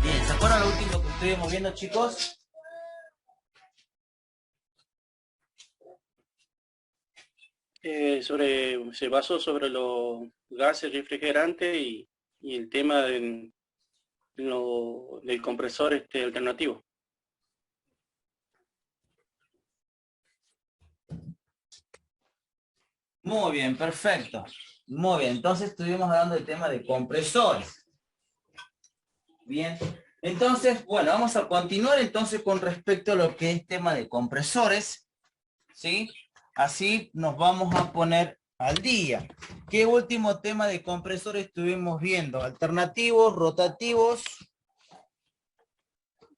Bien, ¿se acuerdan lo último que estuvimos viendo, chicos? Se basó sobre los gases refrigerantes y el tema del compresor alternativo. Muy bien, perfecto. Muy bien, entonces estuvimos hablando del tema de compresores. Bien, entonces, bueno, vamos a continuar entonces con respecto a lo que es tema de compresores, ¿sí? Así nos vamos a poner al día. ¿Qué último tema de compresores estuvimos viendo? Alternativos, rotativos.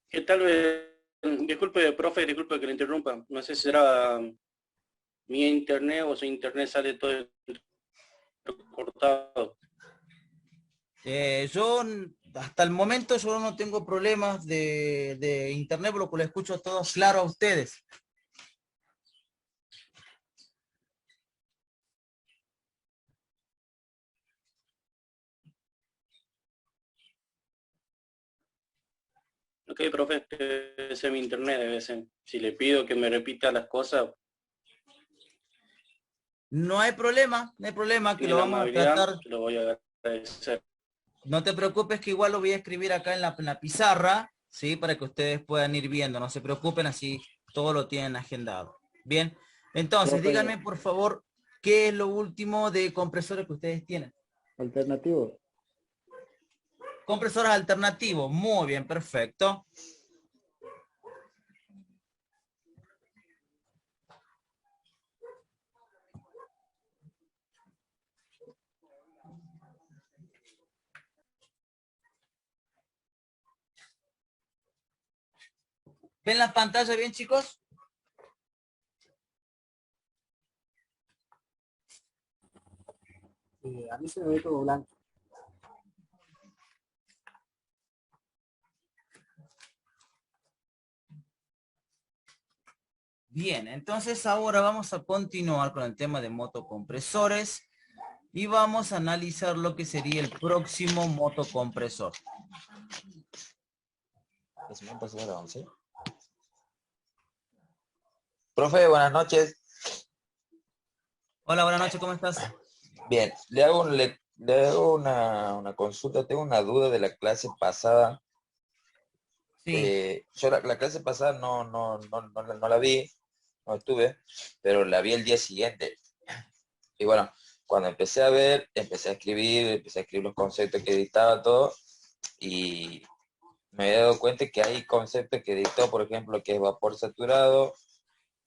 ¿Qué tal vez? Disculpe, profe, disculpe que le interrumpa. No sé si será mi internet o su internet sale todo cortado. Yo hasta el momento yo no tengo problemas de internet, por lo que lo escucho todo claro a ustedes. Ok, profe, debe ser mi internet, debe ser. Si le pido que me repita las cosas, No hay problema que tiene lo la vamos a amabilidad, tratar. se lo voy a agradecer. No te preocupes que igual lo voy a escribir acá en la pizarra, ¿sí? Para que ustedes puedan ir viendo. No se preocupen, así todo lo tienen agendado. Bien, entonces Profe, díganme por favor, ¿qué es lo último de compresores que ustedes tienen? alternativo. Compresores alternativos, muy bien, perfecto. ¿Ven la pantalla bien, chicos? A mí se me ve todo blanco. Bien, entonces ahora vamos a continuar con el tema de motocompresores y vamos a analizar lo que sería el próximo motocompresor. Profe, buenas noches. Hola, buenas noches, ¿cómo estás? Bien, le hago una consulta, tengo una duda de la clase pasada. Sí. Yo la clase pasada no la vi, no estuve, pero la vi el día siguiente. Y bueno, cuando empecé a escribir los conceptos que dictaba todo, y me he dado cuenta que hay conceptos que dictó, por ejemplo, que es vapor saturado,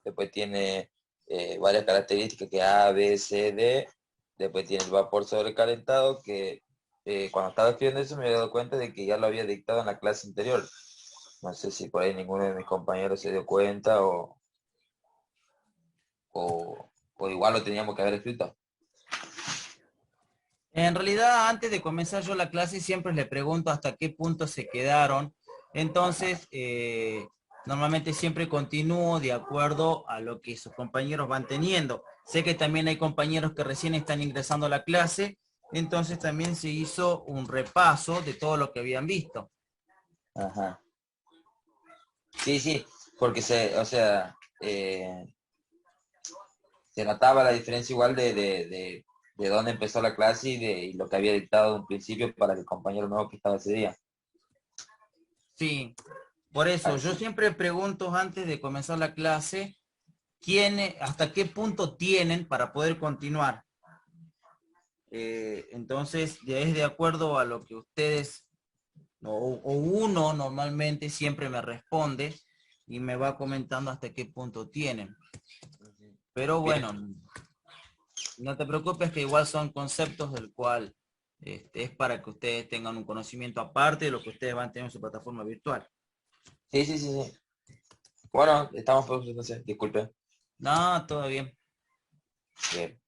después tiene varias características que A, B, C, D, después tiene el vapor sobrecalentado, que cuando estaba escribiendo eso me he dado cuenta de que ya lo había dictado en la clase anterior. No sé si por ahí ninguno de mis compañeros se dio cuenta o igual lo teníamos que haber escrito. En realidad, antes de comenzar yo la clase, siempre le pregunto hasta qué punto se quedaron. Entonces, normalmente siempre continúo de acuerdo a lo que sus compañeros van teniendo. Sé que también hay compañeros que recién están ingresando a la clase, entonces también se hizo un repaso de todo lo que habían visto. Ajá. Sí, sí, porque o sea, se notaba la diferencia igual de dónde empezó la clase y lo que había dictado de un principio para el compañero nuevo que estaba ese día. Sí, por eso yo Así. siempre pregunto antes de comenzar la clase, hasta qué punto tienen para poder continuar. Entonces, ya es de acuerdo a lo que ustedes o uno normalmente siempre me responde y me va comentando hasta qué punto tienen. Pero Bien. bueno, no te preocupes que igual son conceptos del cual es para que ustedes tengan un conocimiento aparte de lo que ustedes van a tener en su plataforma virtual. Sí, sí, sí, sí. Bueno, estamos por entonces, disculpe. No, todo bien. Bien.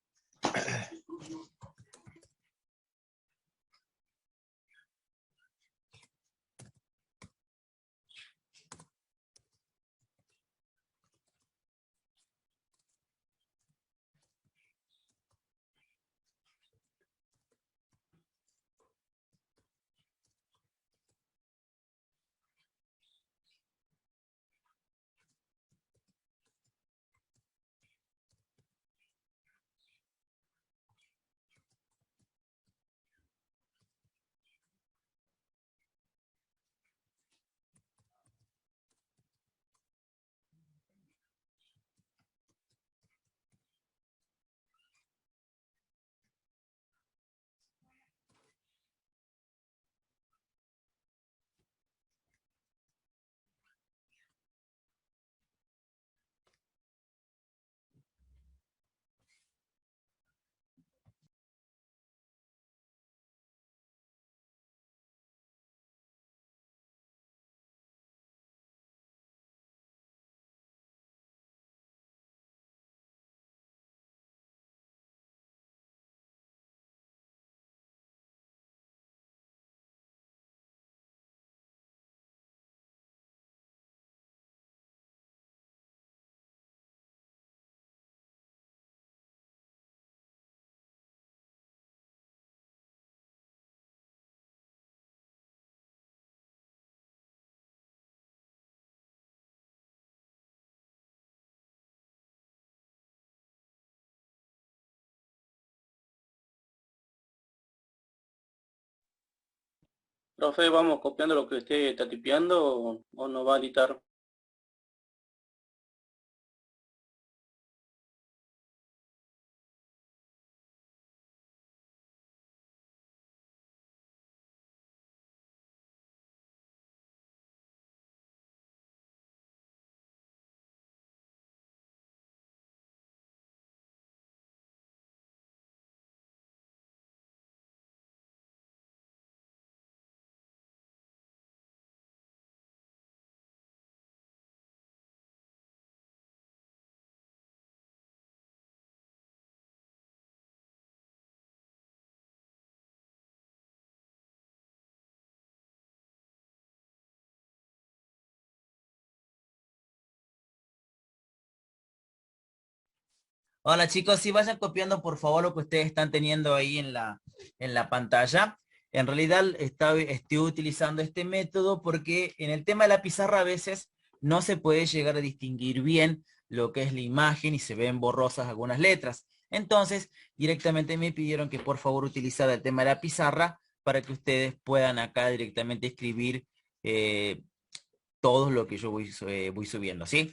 Profe, ¿vamos copiando lo que usted está tipeando o no va a editar? Hola chicos, si vayan copiando por favor lo que ustedes están teniendo ahí en la pantalla. En realidad estoy utilizando este método porque en el tema de la pizarra a veces no se puede llegar a distinguir bien lo que es la imagen y se ven borrosas algunas letras. Entonces, directamente me pidieron que por favor utilizara el tema de la pizarra para que ustedes puedan acá directamente escribir eh, todo lo que yo voy subiendo, ¿sí?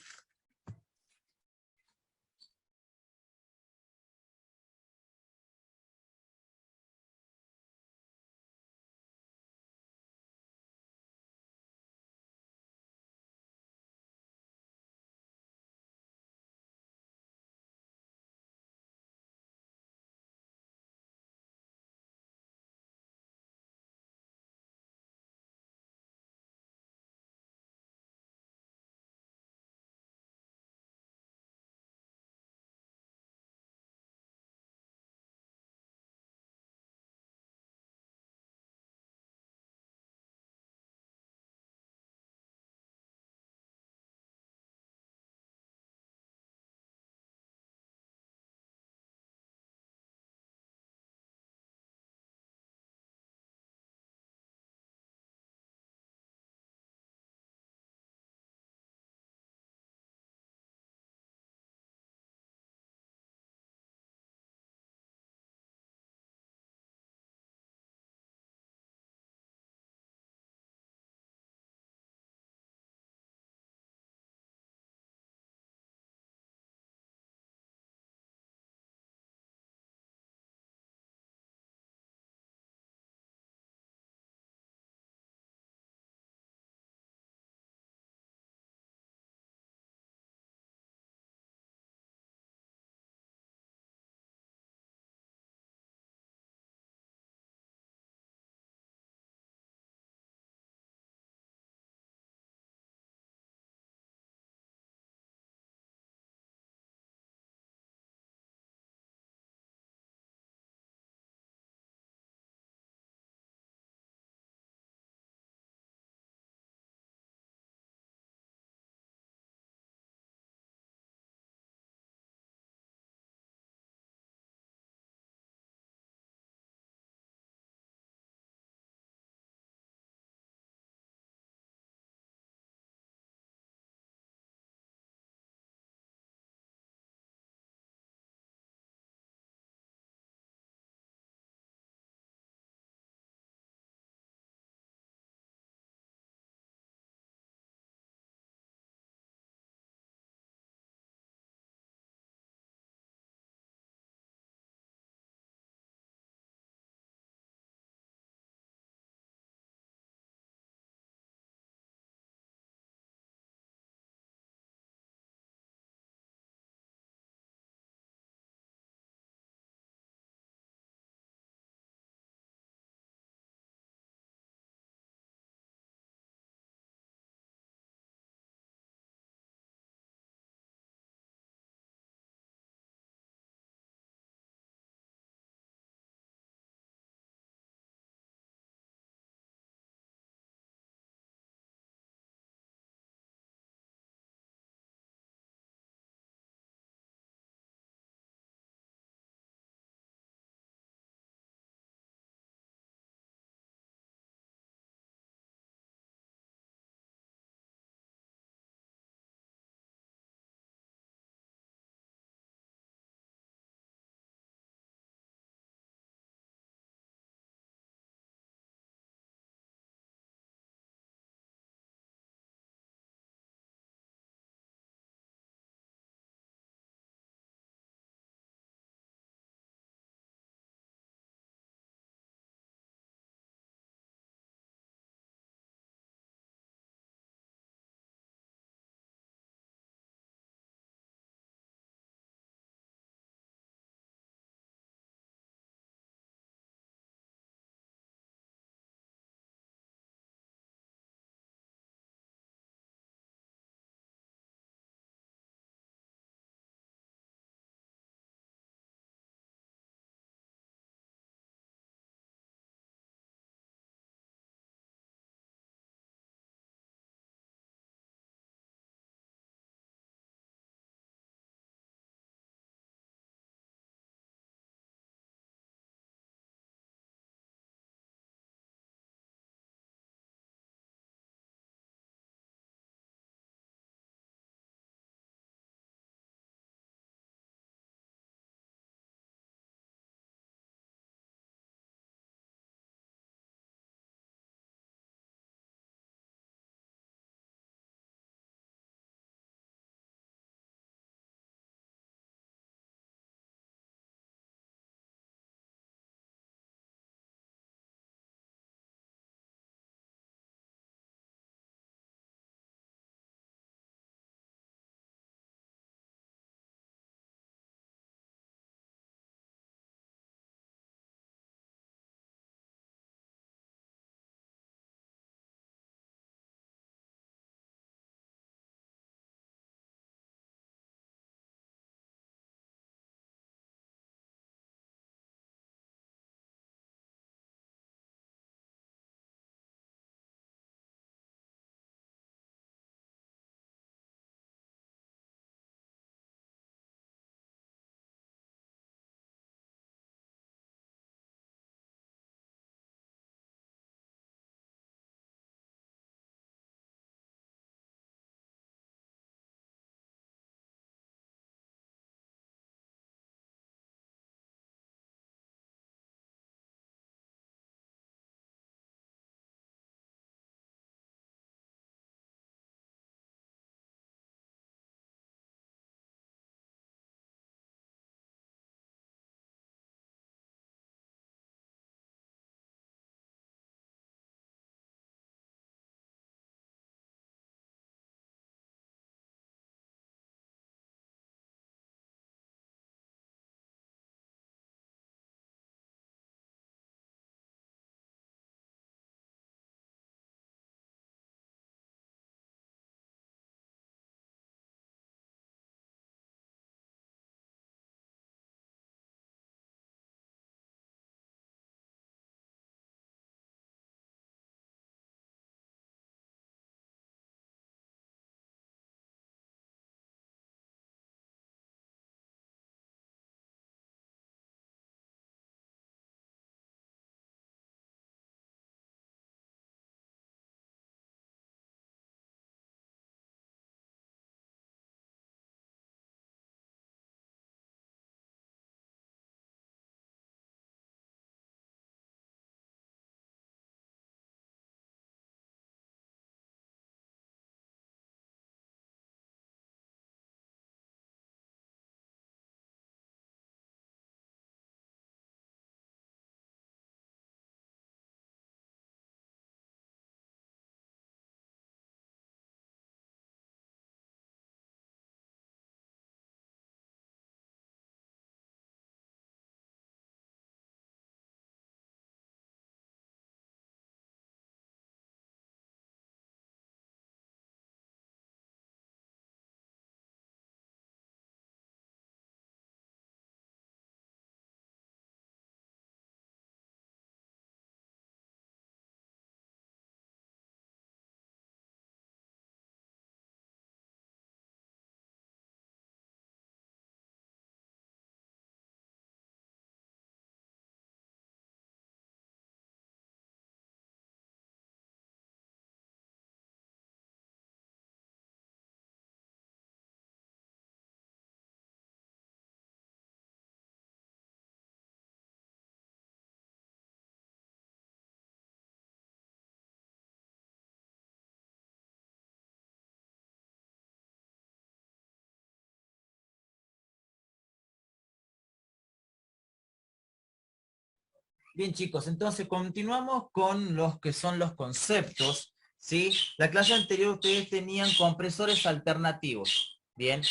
Bien, chicos, entonces continuamos con los que son los conceptos, ¿sí? La clase anterior ustedes tenían compresores alternativos, ¿bien?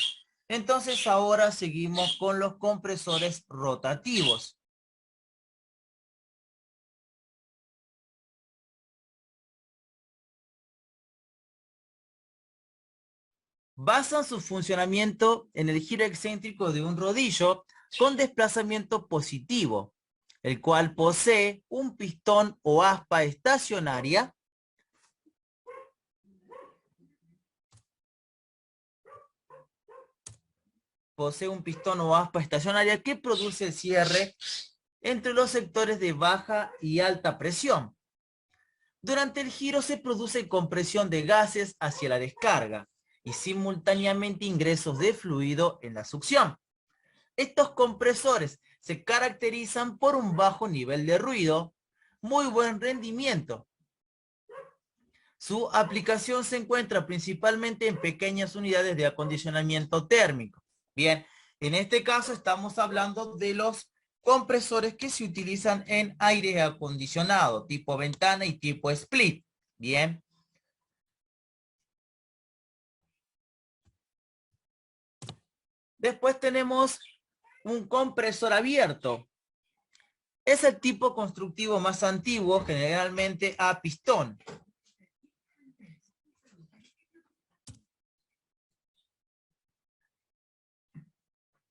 Entonces ahora seguimos con los compresores rotativos. Basan su funcionamiento en el giro excéntrico de un rodillo con desplazamiento positivo, el cual posee un pistón o aspa estacionaria que produce el cierre entre los sectores de baja y alta presión. Durante el giro se produce compresión de gases hacia la descarga y simultáneamente ingresos de fluido en la succión. Estos compresores se caracterizan por un bajo nivel de ruido, muy buen rendimiento. Su aplicación se encuentra principalmente en pequeñas unidades de acondicionamiento térmico. Bien, en este caso estamos hablando de los compresores que se utilizan en aire acondicionado, tipo ventana y tipo split. Bien. Después tenemos un compresor abierto. Es el tipo constructivo más antiguo, generalmente a pistón.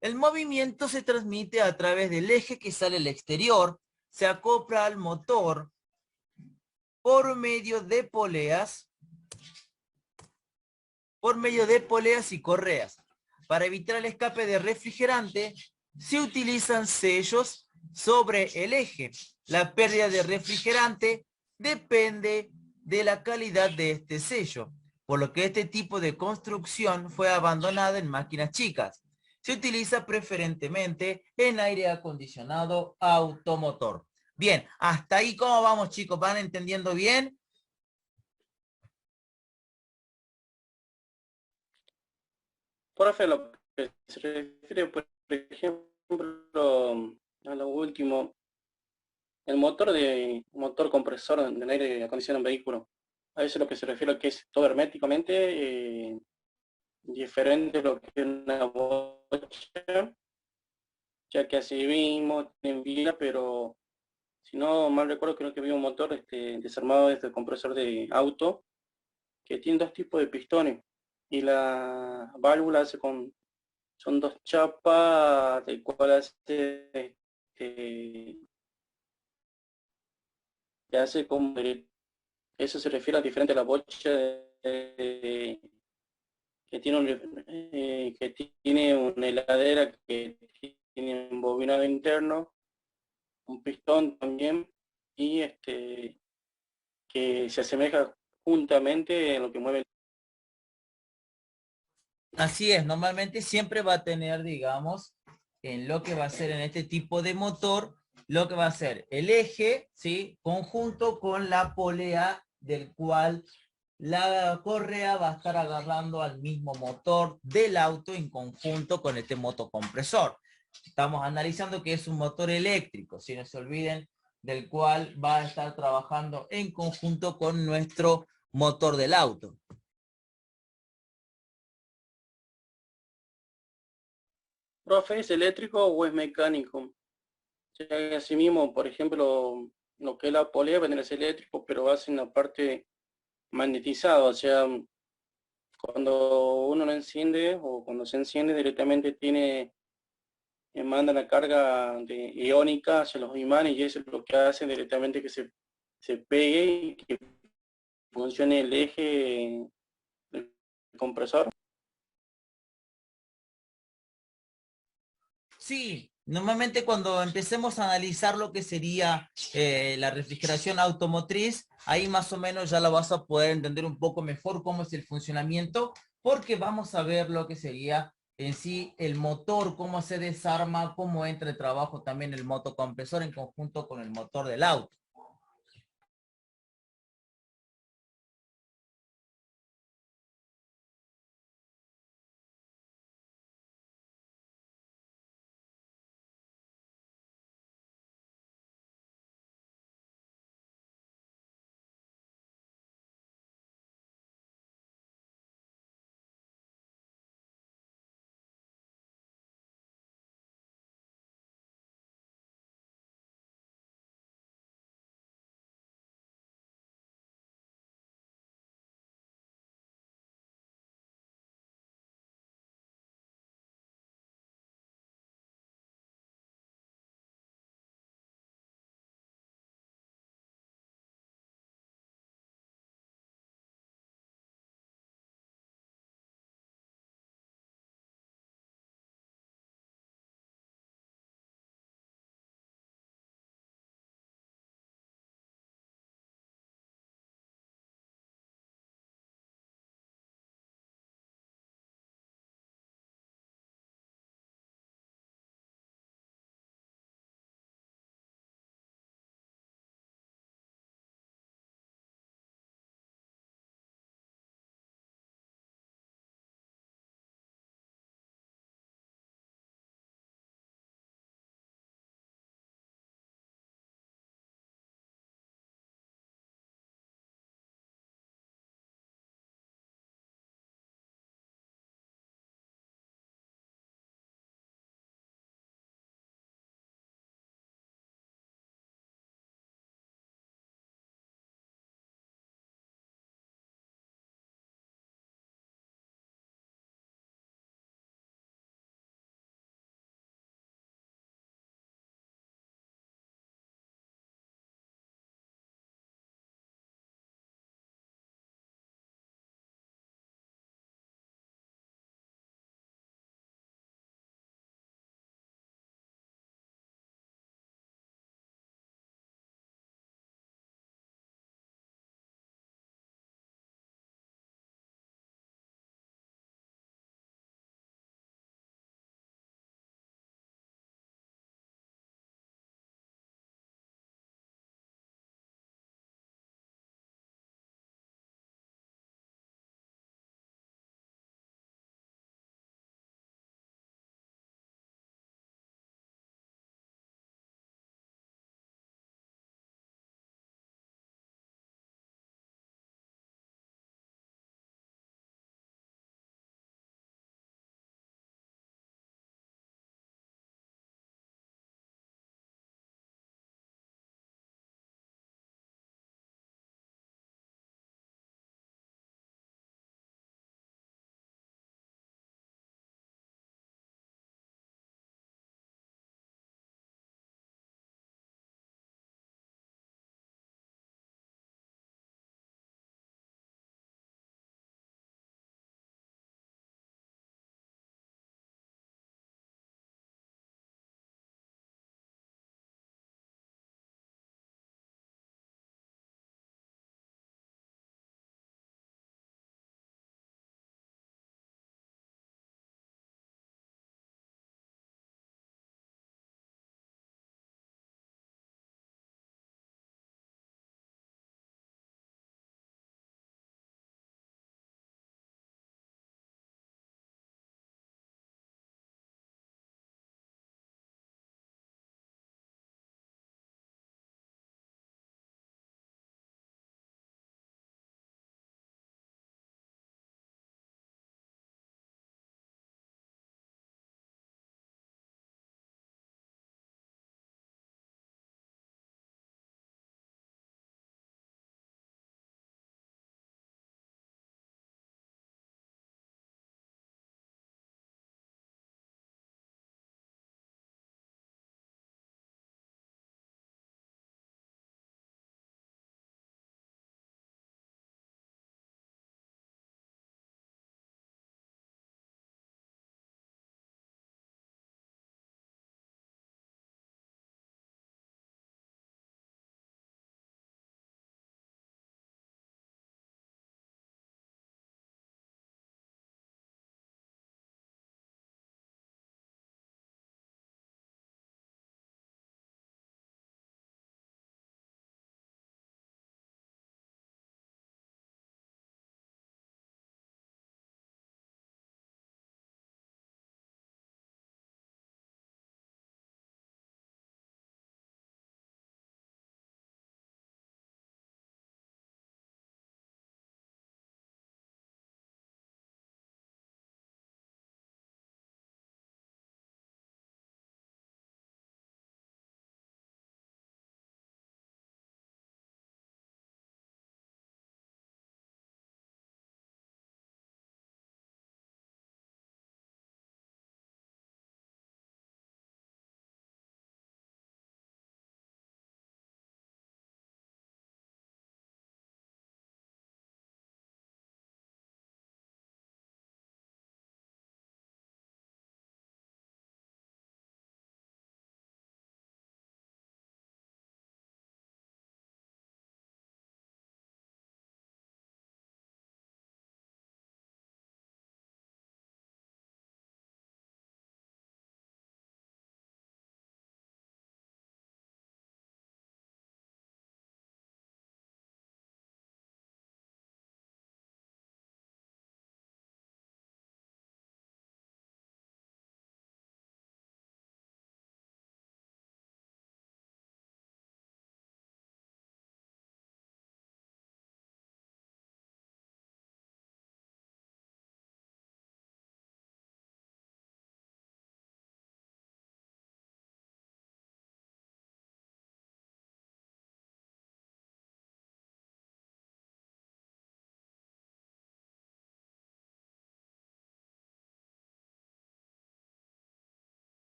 El movimiento se transmite a través del eje que sale al exterior, se acopla al motor por medio de poleas y correas. Para evitar el escape de refrigerante, se utilizan sellos sobre el eje. La pérdida de refrigerante depende de la calidad de este sello, por lo que este tipo de construcción fue abandonada en máquinas chicas. Se utiliza preferentemente en aire acondicionado automotor. Bien, hasta ahí cómo vamos, chicos, ¿van entendiendo bien? Profe, lo que se refiere, por ejemplo, a lo último, el motor compresor del aire acondicionado en vehículo. A eso es lo que se refiere a que es todo herméticamente diferente de lo que es una bocha, ya que así mismo tienen vida, pero si no mal recuerdo, creo que había un motor desarmado desde el compresor de auto que tiene dos tipos de pistones y la válvula son dos chapas del cual que hace como eso se refiere a diferente a la bocha que tiene una heladera que tiene un bobinado interno, un pistón también y que se asemeja juntamente en lo que mueve. Así es, normalmente siempre va a tener, digamos, en lo que va a ser en este tipo de motor, lo que va a ser el eje, ¿sí? Conjunto con la polea del cual la correa va a estar agarrando al mismo motor del auto en conjunto con este motocompresor. Estamos analizando que es un motor eléctrico, si no se olviden, del cual va a estar trabajando en conjunto con nuestro motor del auto. ¿Profe, es eléctrico o es mecánico? Ya que asimismo, por ejemplo, lo que es la polea va a tener eléctrico, pero hace una parte magnetizada, o sea, cuando uno lo enciende o cuando se enciende directamente manda la carga iónica hacia los imanes y eso es lo que hace directamente que se pegue y que funcione el eje del compresor. Sí, normalmente cuando empecemos a analizar lo que sería la refrigeración automotriz, ahí más o menos ya la vas a poder entender un poco mejor cómo es el funcionamiento, porque vamos a ver lo que sería en sí el motor, cómo se desarma, cómo entra el trabajo también el motocompresor en conjunto con el motor del auto.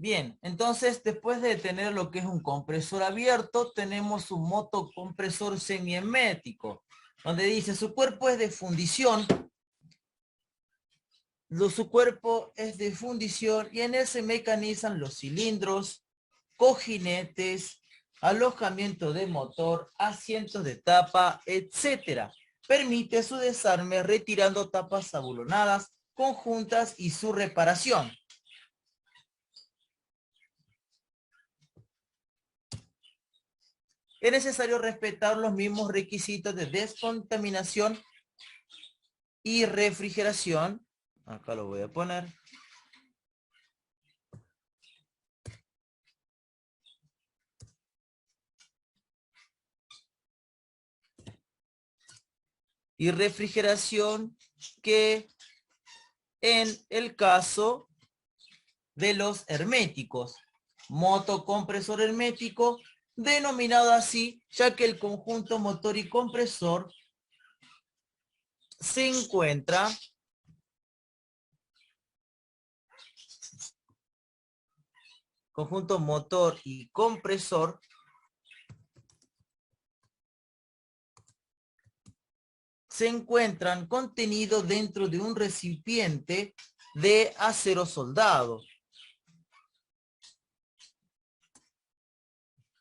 Bien, entonces después de tener lo que es un compresor abierto, tenemos un motocompresor semihermético, donde dice su cuerpo es de fundición, su cuerpo es de fundición y en él se mecanizan los cilindros, cojinetes, alojamiento de motor, asientos de tapa, etcétera. Permite su desarme retirando tapas abulonadas, conjuntas y su reparación. Es necesario respetar los mismos requisitos de descontaminación y refrigeración. Acá lo voy a poner. Y refrigeración que en el caso de los herméticos. Motocompresor hermético, denominado así, ya que el conjunto motor y compresor se encuentra conjunto motor y compresor se encuentran contenidos dentro de un recipiente de acero soldado.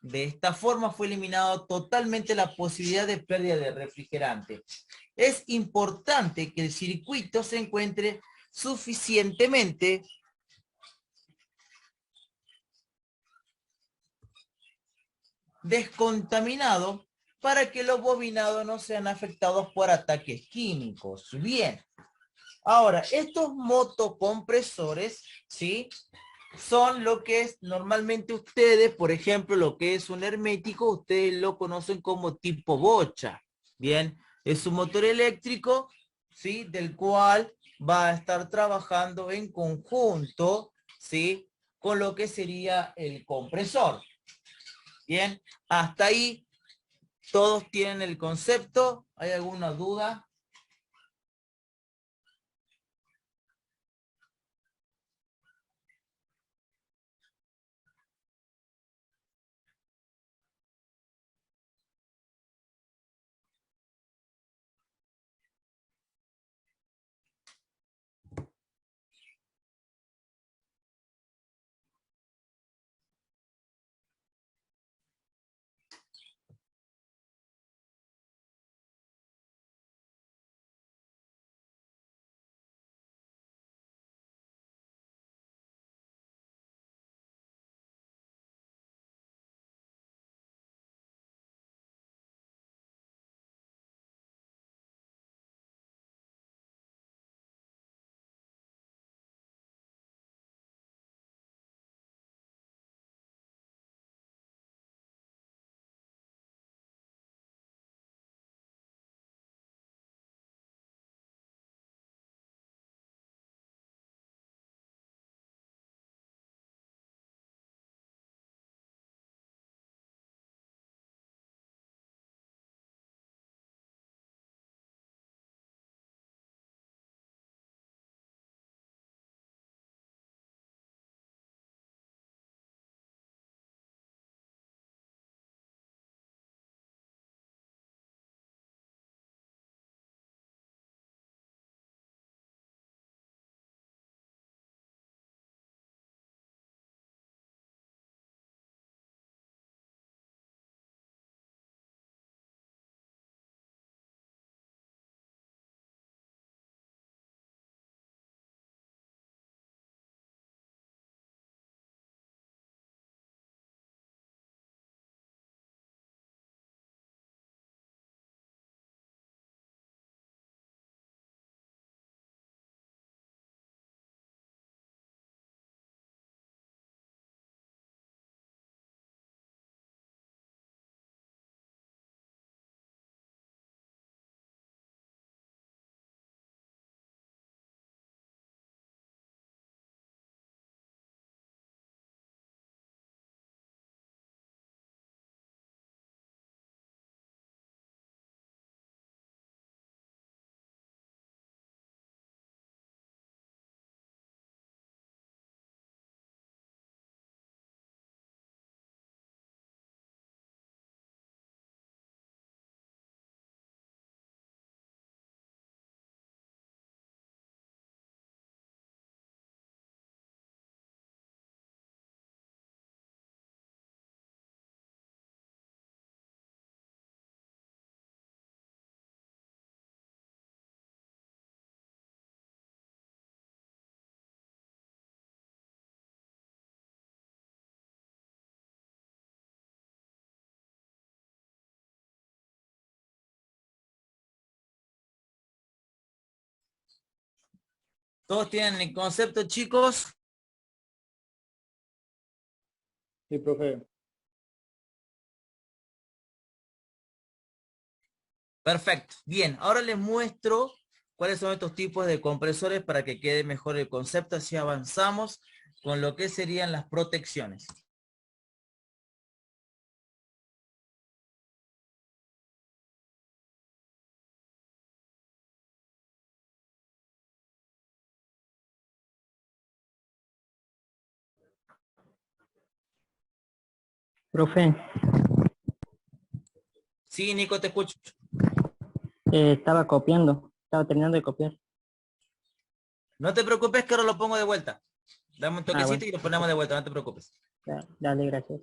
De esta forma fue eliminado totalmente la posibilidad de pérdida de refrigerante. Es importante que el circuito se encuentre suficientemente descontaminado para que los bobinados no sean afectados por ataques químicos. Bien. Ahora, estos motocompresores, ¿sí? Son lo que es normalmente ustedes, por ejemplo, lo que es un hermético, ustedes lo conocen como tipo bocha. Bien, es un motor eléctrico, ¿sí? Del cual va a estar trabajando en conjunto, ¿sí? Con lo que sería el compresor. Bien, hasta ahí todos tienen el concepto. ¿Hay alguna duda? ¿Todos tienen el concepto, chicos? Sí, profe. Perfecto. Bien, ahora les muestro cuáles son estos tipos de compresores para que quede mejor el concepto, así avanzamos con lo que serían las protecciones. Profe, Sí, Nico, te escucho. estaba copiando, estaba terminando de copiar. No te preocupes que ahora lo pongo de vuelta. Dame un Ah, toquecito bueno, y lo ponemos de vuelta, no te preocupes. dale, gracias.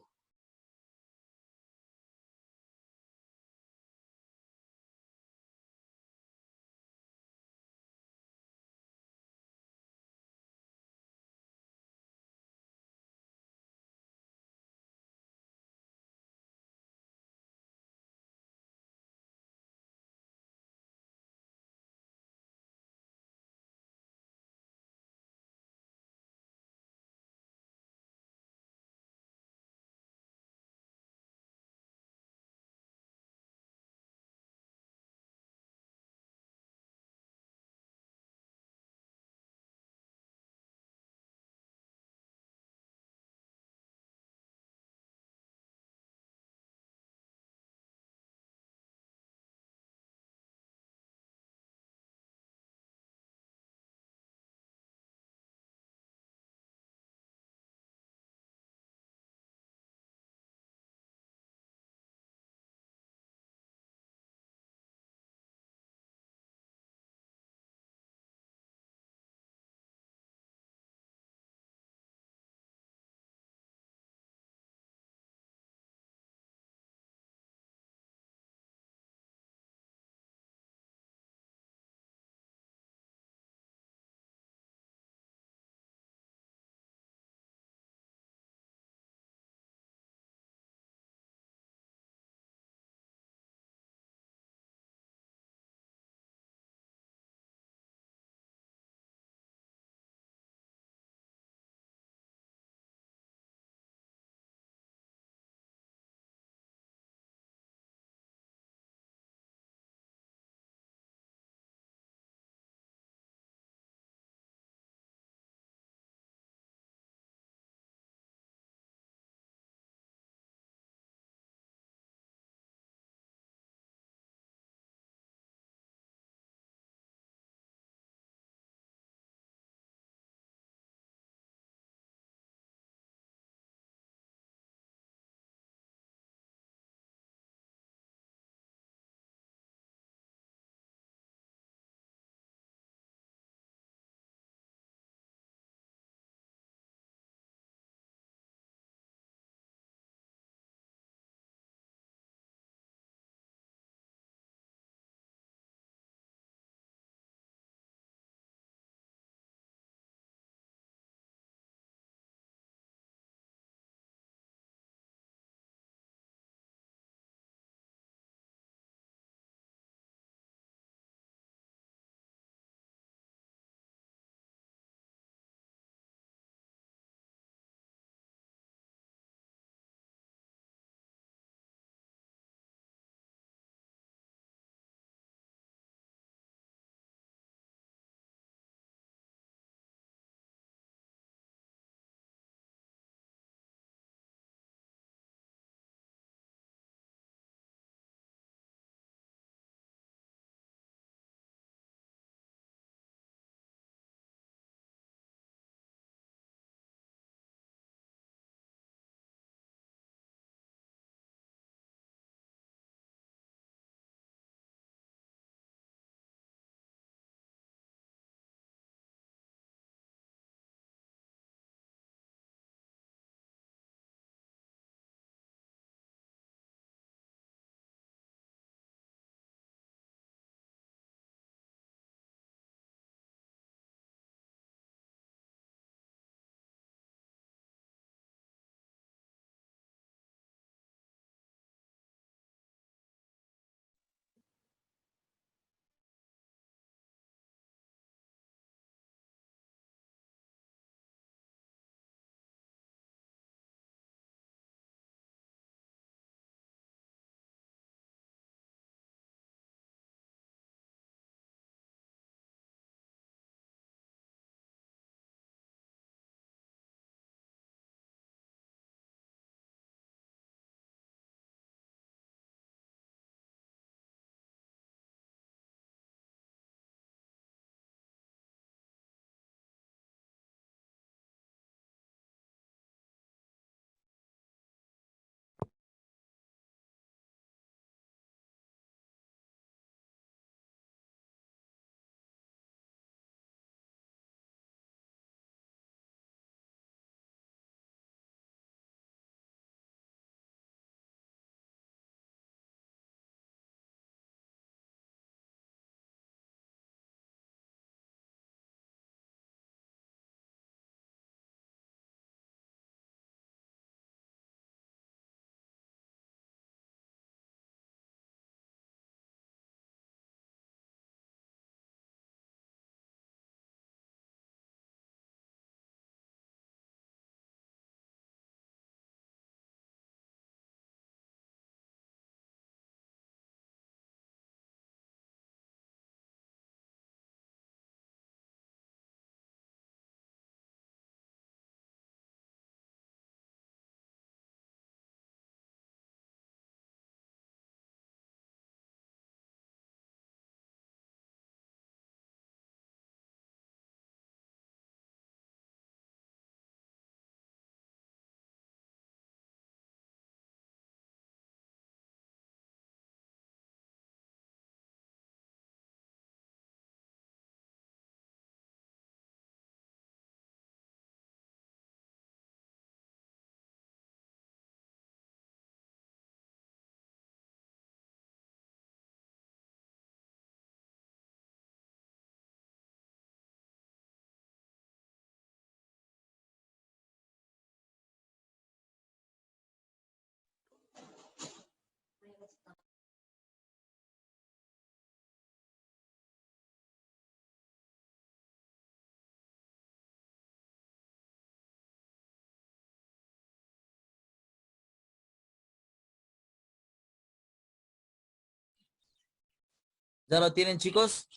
¿Ya lo tienen, chicos?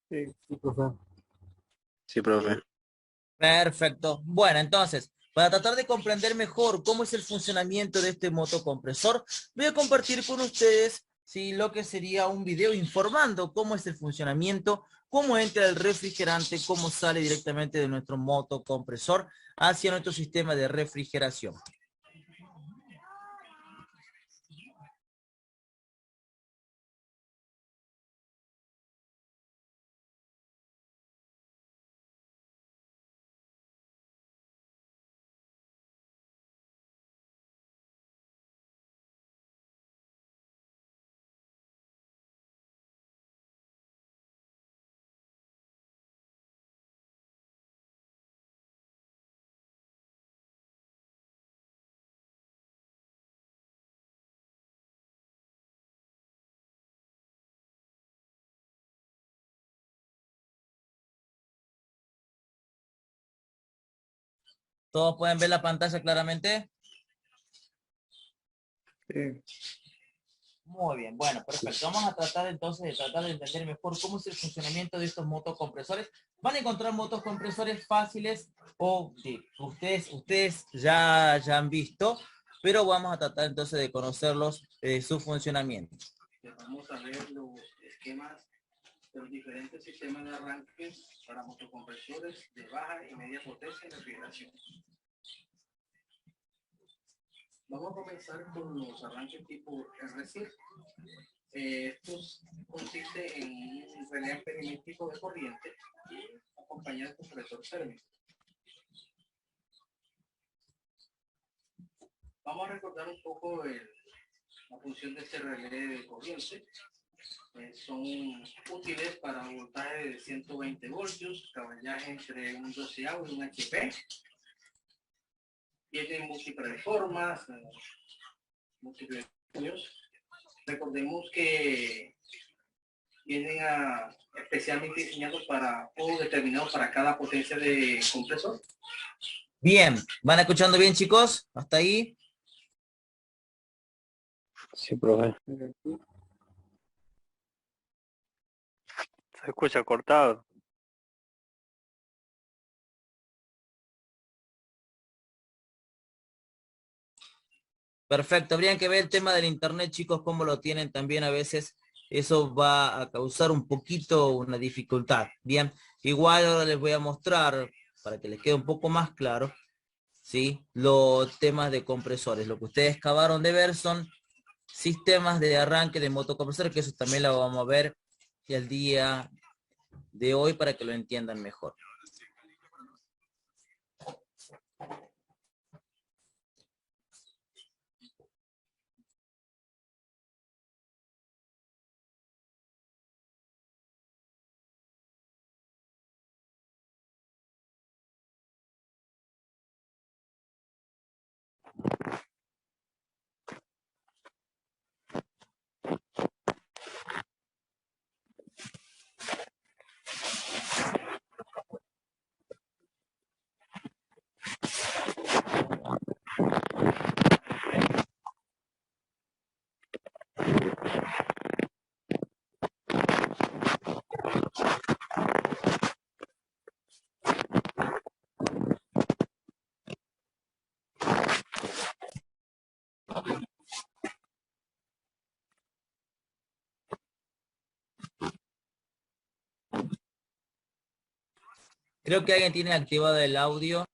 Sí, sí, profe. Sí, profe. Perfecto. Bueno, entonces, para tratar de comprender mejor cómo es el funcionamiento de este motocompresor, voy a compartir con ustedes, sí, lo que sería un video informando cómo es el funcionamiento, cómo entra el refrigerante, cómo sale directamente de nuestro motocompresor hacia nuestro sistema de refrigeración. ¿Todos pueden ver la pantalla claramente? Sí, Muy bien, bueno, perfecto. Vamos a tratar entonces de tratar de entender mejor cómo es el funcionamiento de estos motocompresores. Van a encontrar motocompresores fáciles o sí, ustedes ya han visto, pero vamos a tratar entonces de conocerlos, su funcionamiento. Vamos a ver los esquemas de los diferentes sistemas de arranque para motocompresores de baja y media potencia en refrigeración. Vamos a comenzar con los arranques tipo RC. Estos consiste en un relé amperímetro de corriente acompañado de compresor térmico. Vamos a recordar un poco la función de este relé de corriente. Son útiles para voltaje de 120 voltios, caballaje entre un 12A y un HP. Tienen múltiples formas, múltiples medios. Recordemos que vienen especialmente diseñados para o determinados para cada potencia de compresor. Bien, ¿van escuchando bien, chicos? ¿Hasta ahí? Sí, profe. sí. Se escucha cortado. Perfecto, habrían que ver el tema del internet, chicos, cómo lo tienen también a veces. Eso va a causar un poquito una dificultad. Bien, igual ahora les voy a mostrar, para que les quede un poco más claro, ¿sí? Los temas de compresores. Lo que ustedes acabaron de ver son sistemas de arranque de motocompresores, que eso también lo vamos a ver el día de hoy para que lo entiendan mejor. Creo que alguien tiene activado el audio.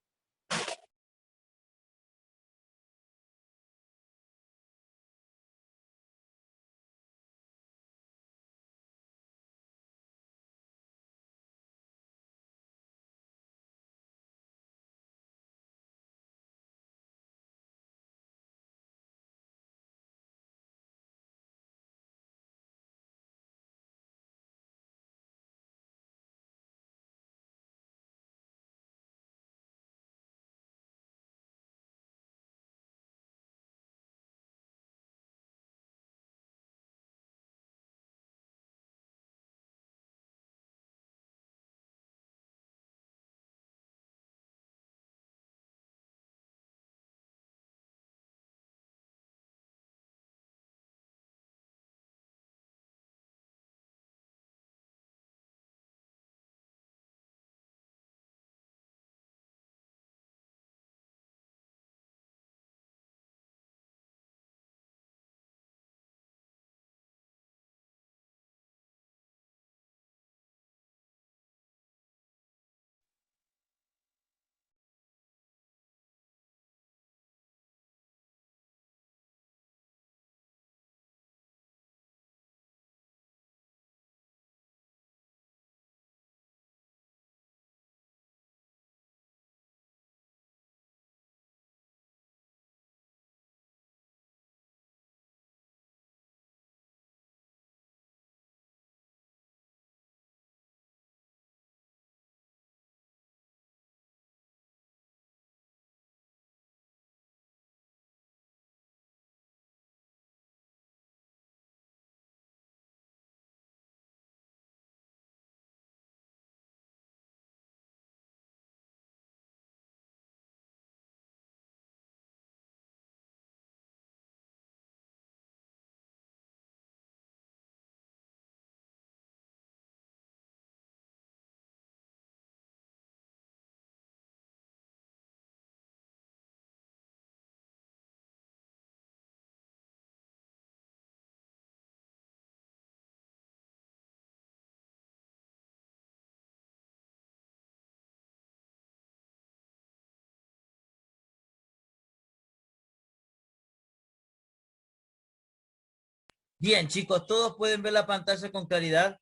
Bien, chicos, ¿todos pueden ver la pantalla con claridad?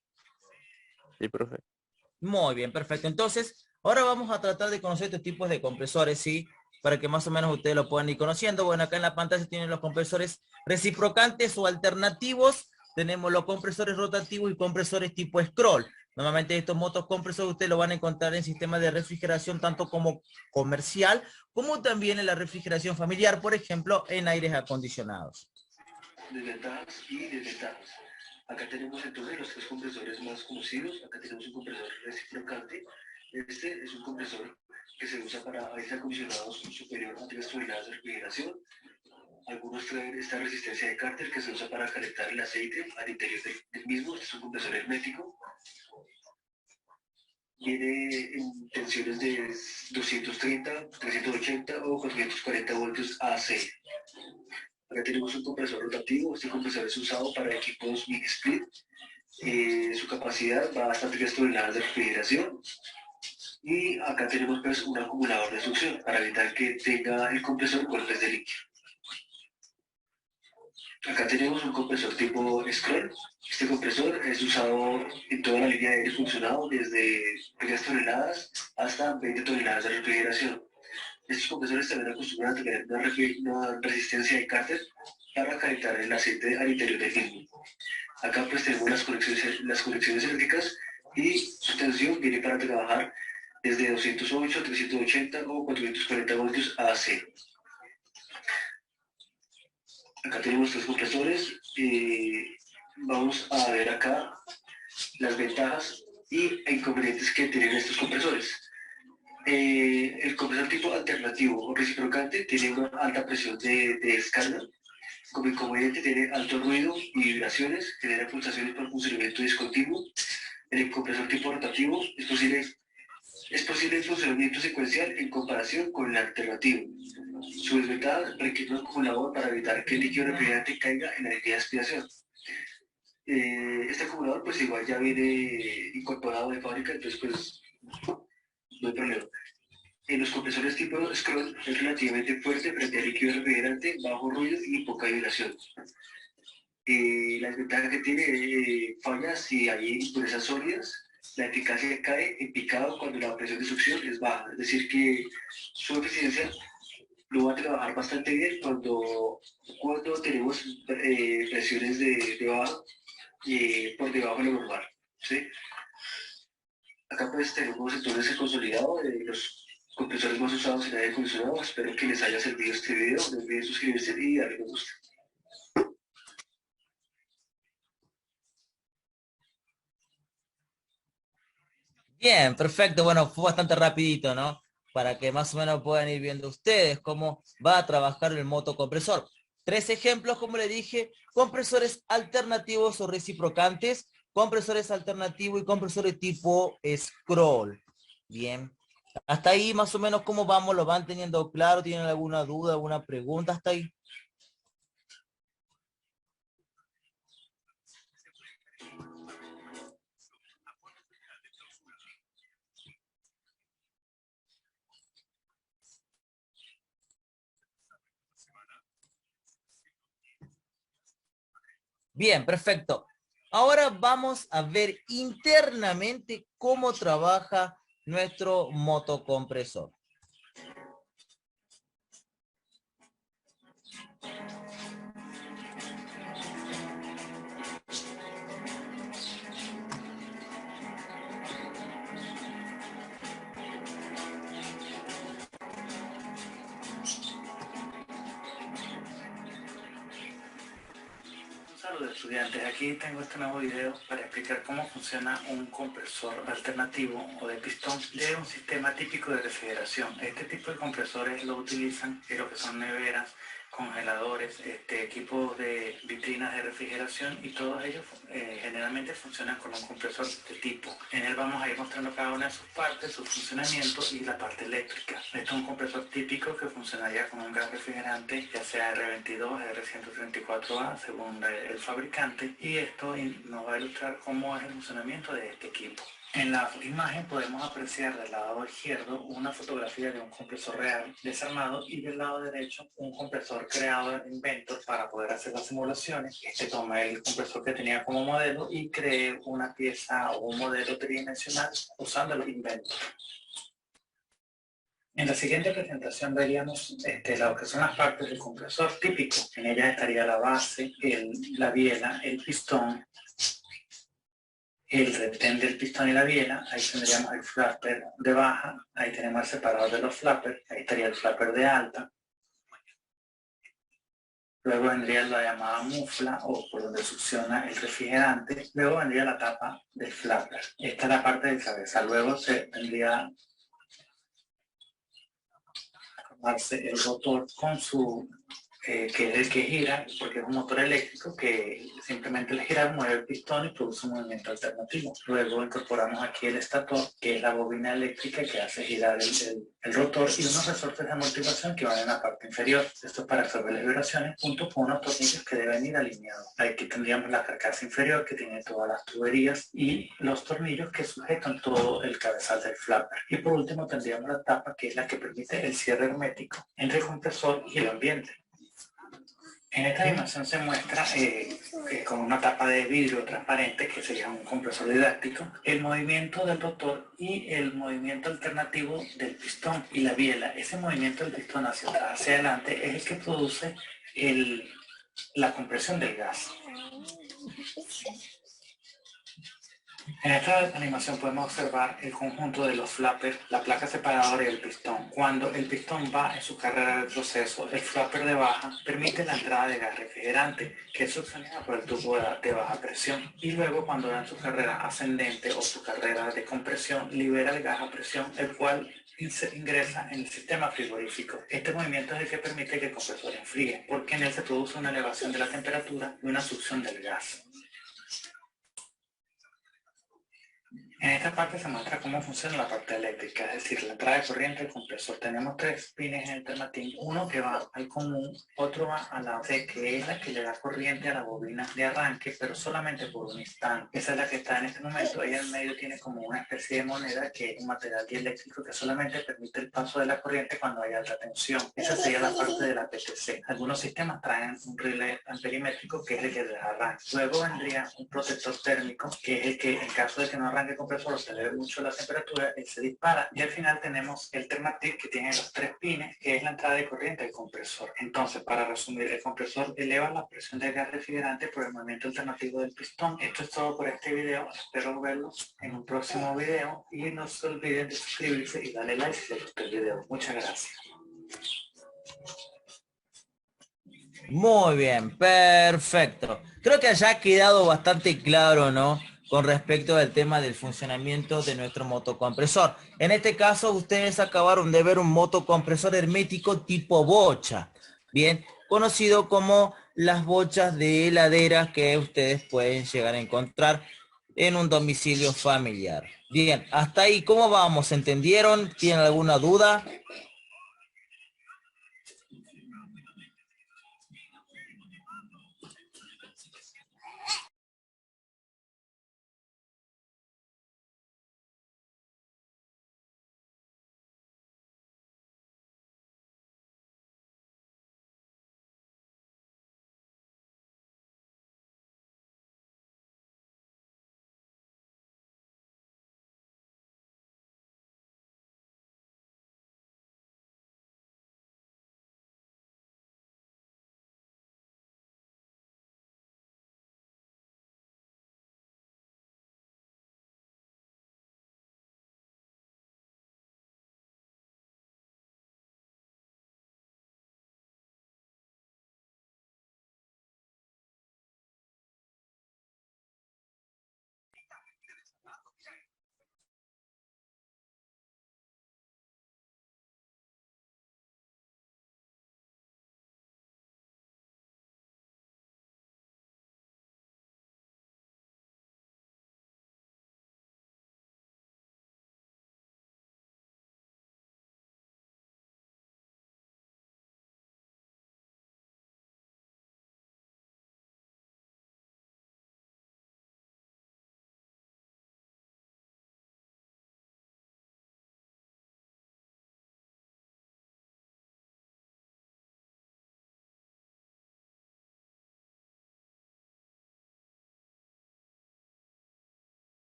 Sí, profe. Muy bien, perfecto. Entonces, ahora vamos a tratar de conocer estos tipos de compresores, ¿sí? Para que más o menos ustedes lo puedan ir conociendo. Bueno, acá en la pantalla tienen los compresores reciprocantes o alternativos. Tenemos los compresores rotativos y compresores tipo scroll. Normalmente estos motocompresores ustedes lo van a encontrar en sistemas de refrigeración, tanto como comercial, como también en la refrigeración familiar, por ejemplo, en aires acondicionados. Desventajas y desventajas. Acá tenemos entonces los tres compresores más conocidos. Acá tenemos un compresor reciprocante. Este es un compresor que se usa para aires acondicionados superior a 3 toneladas de refrigeración. Algunos traen esta resistencia de Carter que se usa para calentar el aceite al interior del mismo. Este es un compresor hermético. Viene en tensiones de 230, 380 o 440 voltios AC. Acá tenemos un compresor rotativo. Este compresor es usado para equipos mini split. Su capacidad va hasta 3 toneladas de refrigeración. Y acá tenemos pues un acumulador de succión para evitar que tenga el compresor golpes de líquido. Acá tenemos un compresor tipo scroll. Este compresor es usado en toda la línea de aire funcionado desde 3 toneladas hasta 20 toneladas de refrigeración. Estos compresores también acostumbran a tener una resistencia de Carter para calentar el aceite al interior del mismo. Acá pues tenemos las conexiones eléctricas y su tensión viene para trabajar desde 208, 380 o 440 voltios AC. Acá tenemos tres compresores. Vamos a ver acá las ventajas e inconvenientes que tienen estos compresores. El compresor tipo alternativo o reciprocante tiene una alta presión de descarga. Como inconveniente tiene alto ruido y vibraciones, genera pulsaciones por funcionamiento discontinuo. En el compresor tipo rotativo es posible el funcionamiento secuencial en comparación con el alternativo. Su desventaja requiere un acumulador para evitar que el líquido refrigerante caiga en la línea de aspiración. Este acumulador pues igual ya viene incorporado de fábrica, entonces pues no hay problema. En los compresores tipo scroll es relativamente fuerte frente al líquido refrigerante, bajo ruido y poca vibración. La desventaja que tiene falla si hay impurezas sólidas. La eficacia cae en picado cuando la presión de succión es baja, es decir que su eficiencia lo va a trabajar bastante bien cuando tenemos presiones de baja por debajo de lo normal, ¿sí? Acá pues tenemos entonces el consolidado de los compresores más usados en aire acondicionado. Espero que les haya servido este video. No olviden suscribirse y darle me gusta. Bien, perfecto. Bueno, fue bastante rapidito, ¿no? Para que más o menos puedan ir viendo ustedes cómo va a trabajar el motocompresor. Tres ejemplos, como le dije, compresores alternativos o reciprocantes, compresores alternativos y compresores tipo scroll. Bien. Hasta ahí más o menos cómo vamos, lo van teniendo claro, ¿tienen alguna duda, alguna pregunta hasta ahí? Bien, perfecto. Ahora vamos a ver internamente cómo trabaja nuestro motocompresor. Saludos estudiantes, aquí tengo este nuevo video para explicar cómo funciona un compresor alternativo o de pistón de un sistema típico de refrigeración. Este tipo de compresores lo utilizan en lo que son neveras, congeladores, equipos de vitrinas de refrigeración y todos ellos generalmente funcionan con un compresor de tipo. En él vamos a ir mostrando cada una de sus partes, su funcionamiento y la parte eléctrica. Este es un compresor típico que funcionaría con un gas refrigerante, ya sea R22, R134A, según el fabricante, y esto nos va a ilustrar cómo es el funcionamiento de este equipo. En la imagen podemos apreciar del lado izquierdo una fotografía de un compresor real desarmado y del lado derecho un compresor creado en Inventor para poder hacer las simulaciones. Este toma el compresor que tenía como modelo y creé una pieza o un modelo tridimensional usando el Inventor. En la siguiente presentación veríamos lo que son las partes del compresor típico. En ellas estaría la base, la biela, el pistón, el retén del pistón y la biela. Ahí tendríamos el flapper de baja, ahí tenemos el separador de los flappers, ahí estaría el flapper de alta. Luego vendría la llamada mufla o por donde succiona el refrigerante. Luego vendría la tapa del flapper. Esta es la parte de cabeza. Luego se tendría el rotor con su que es el que gira, porque es un motor eléctrico que simplemente al girar mueve el pistón y produce un movimiento alternativo. Luego incorporamos aquí el estator, que es la bobina eléctrica que hace girar el rotor, y unos resortes de amortiguación que van en la parte inferior. Esto es para absorber las vibraciones, junto con unos tornillos que deben ir alineados. Aquí tendríamos la carcasa inferior que tiene todas las tuberías y los tornillos que sujetan todo el cabezal del flapper. Y por último tendríamos la tapa, que es la que permite el cierre hermético entre el compresor y el ambiente. En esta animación se muestra con una tapa de vidrio transparente, que sería un compresor didáctico, el movimiento del rotor y el movimiento alternativo del pistón y la biela. Ese movimiento del pistón hacia atrás, hacia adelante, es el que produce la compresión del gas. En esta animación podemos observar el conjunto de los flappers, la placa separadora y el pistón. Cuando el pistón va en su carrera de proceso, el flapper de baja permite la entrada de gas refrigerante, que es succionado por el tubo de baja presión. Y luego, cuando va en su carrera ascendente o su carrera de compresión, libera el gas a presión, el cual ingresa en el sistema frigorífico. Este movimiento es el que permite que el compresor enfríe, porque en él se produce una elevación de la temperatura y una succión del gas. En esta parte se muestra cómo funciona la parte eléctrica, es decir, la entrada de corriente del compresor. Tenemos tres pines en el termatín, uno que va al común, otro va a la C, que es la que le da corriente a la bobina de arranque, pero solamente por un instante. Esa es la que está en este momento. Ella en medio tiene como una especie de moneda, que es un material dieléctrico que solamente permite el paso de la corriente cuando hay alta tensión. Esa sería la parte de la PTC. Algunos sistemas traen un relé amperimétrico, que es el que le da arranque. Luego vendría un protector térmico, que es el que, en caso de que no arranque el compresor, o se eleve mucho la temperatura, él se dispara. Y al final tenemos el Thermatic, que tiene los tres pines, que es la entrada de corriente del compresor. Entonces, para resumir, el compresor eleva la presión del gas refrigerante por el movimiento alternativo del pistón. Esto es todo por este video. Espero verlos en un próximo video y no se olviden de suscribirse y darle like si les gustó el video. Muchas gracias. Muy bien, perfecto. Creo que ya ha quedado bastante claro, ¿no? Con respecto al tema del funcionamiento de nuestro motocompresor. En este caso, ustedes acabaron de ver un motocompresor hermético tipo bocha. Bien, conocido como las bochas de heladeras que ustedes pueden llegar a encontrar en un domicilio familiar. Bien, hasta ahí, ¿cómo vamos? ¿Entendieron? ¿Tienen alguna duda?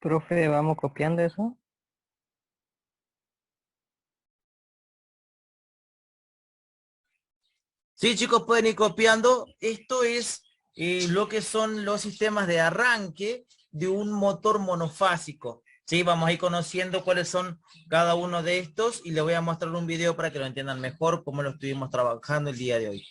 Profe, ¿vamos copiando eso? Sí, chicos, pueden ir copiando. Esto es lo que son los sistemas de arranque de un motor monofásico. Sí, vamos a ir conociendo cuáles son cada uno de estos y les voy a mostrar un video para que lo entiendan mejor cómo lo estuvimos trabajando el día de hoy.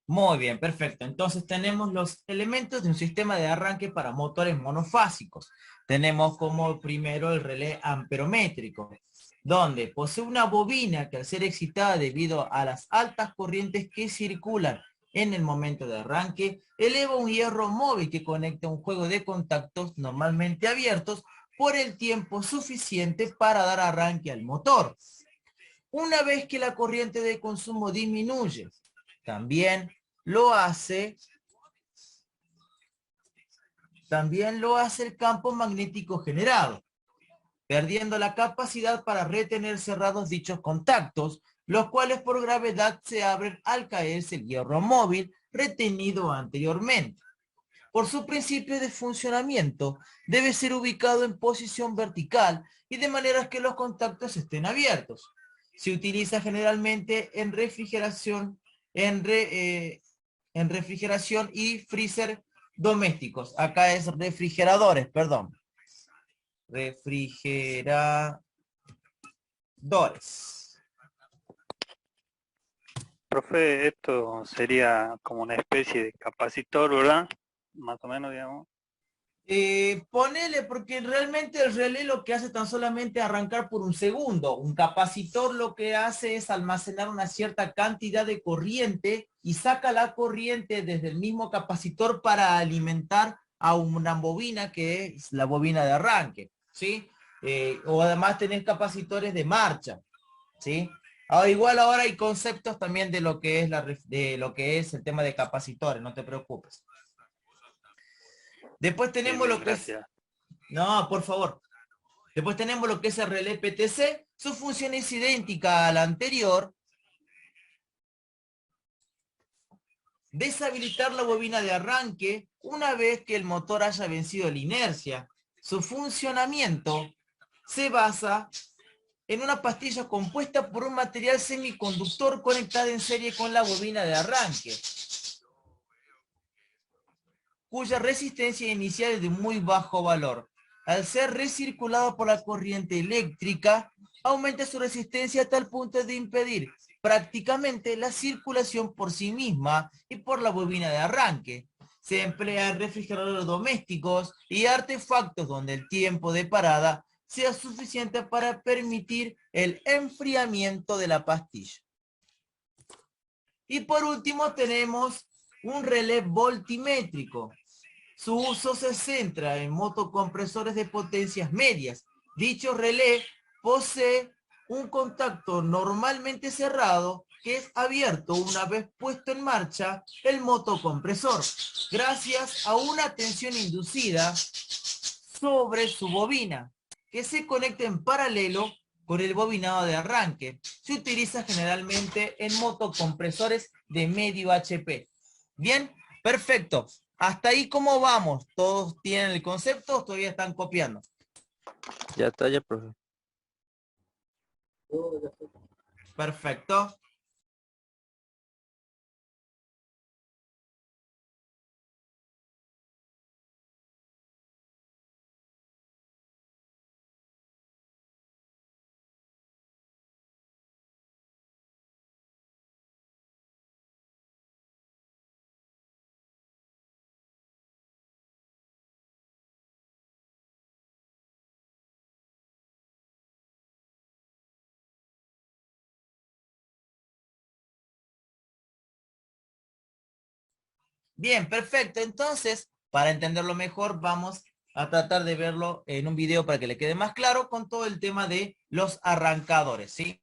Muy bien, perfecto. Entonces tenemos los elementos de un sistema de arranque para motores monofásicos. Tenemos como primero el relé amperométrico, donde posee una bobina que al ser excitada debido a las altas corrientes que circulan en el momento de arranque, eleva un hierro móvil que conecta un juego de contactos normalmente abiertos por el tiempo suficiente para dar arranque al motor. Una vez que la corriente de consumo disminuye, también lo hace, también lo hace el campo magnético generado, perdiendo la capacidad para retener cerrados dichos contactos, los cuales por gravedad se abren al caerse el hierro móvil retenido anteriormente. Por su principio de funcionamiento, debe ser ubicado en posición vertical y de manera que los contactos estén abiertos. Se utiliza generalmente en refrigeración, en refrigeración y freezer domésticos. Acá es refrigeradores, perdón. Refrigeradores. Profe, esto sería como una especie de capacitor, ¿verdad? Más o menos, digamos. Ponele, porque realmente el relé lo que hace tan solamente arrancar por un segundo. Un capacitor lo que hace es almacenar una cierta cantidad de corriente y saca la corriente desde el mismo capacitor para alimentar a una bobina que es la bobina de arranque, ¿sí? O además tenés capacitores de marcha, ¿sí? Igual ahora hay conceptos también de lo que es de lo que es el tema de capacitores, no te preocupes. Después Bien, tenemos bien, lo que es... gracias. No, por favor. Después tenemos lo que es el relé PTC. Su función es idéntica a la anterior. Deshabilitar la bobina de arranque una vez que el motor haya vencido la inercia. Su funcionamiento se basa en una pastilla compuesta por un material semiconductor conectada en serie con la bobina de arranque, cuya resistencia inicial es de muy bajo valor. Al ser recirculado por la corriente eléctrica, aumenta su resistencia a tal punto de impedir prácticamente la circulación por sí misma y por la bobina de arranque. Se emplea en refrigeradores domésticos y artefactos donde el tiempo de parada sea suficiente para permitir el enfriamiento de la pastilla. Y por último tenemos un relé voltimétrico. Su uso se centra en motocompresores de potencias medias. Dicho relé posee un contacto normalmente cerrado que es abierto una vez puesto en marcha el motocompresor, gracias a una tensión inducida sobre su bobina, que se conecta en paralelo con el bobinado de arranque. Se utiliza generalmente en motocompresores de medio HP. Bien, perfecto. Hasta ahí, ¿cómo vamos? ¿Todos tienen el concepto o todavía están copiando? Ya está, ya, profe. Perfecto. Bien, perfecto. Entonces, para entenderlo mejor, vamos a tratar de verlo en un video para que le quede más claro con todo el tema de los arrancadores, ¿sí?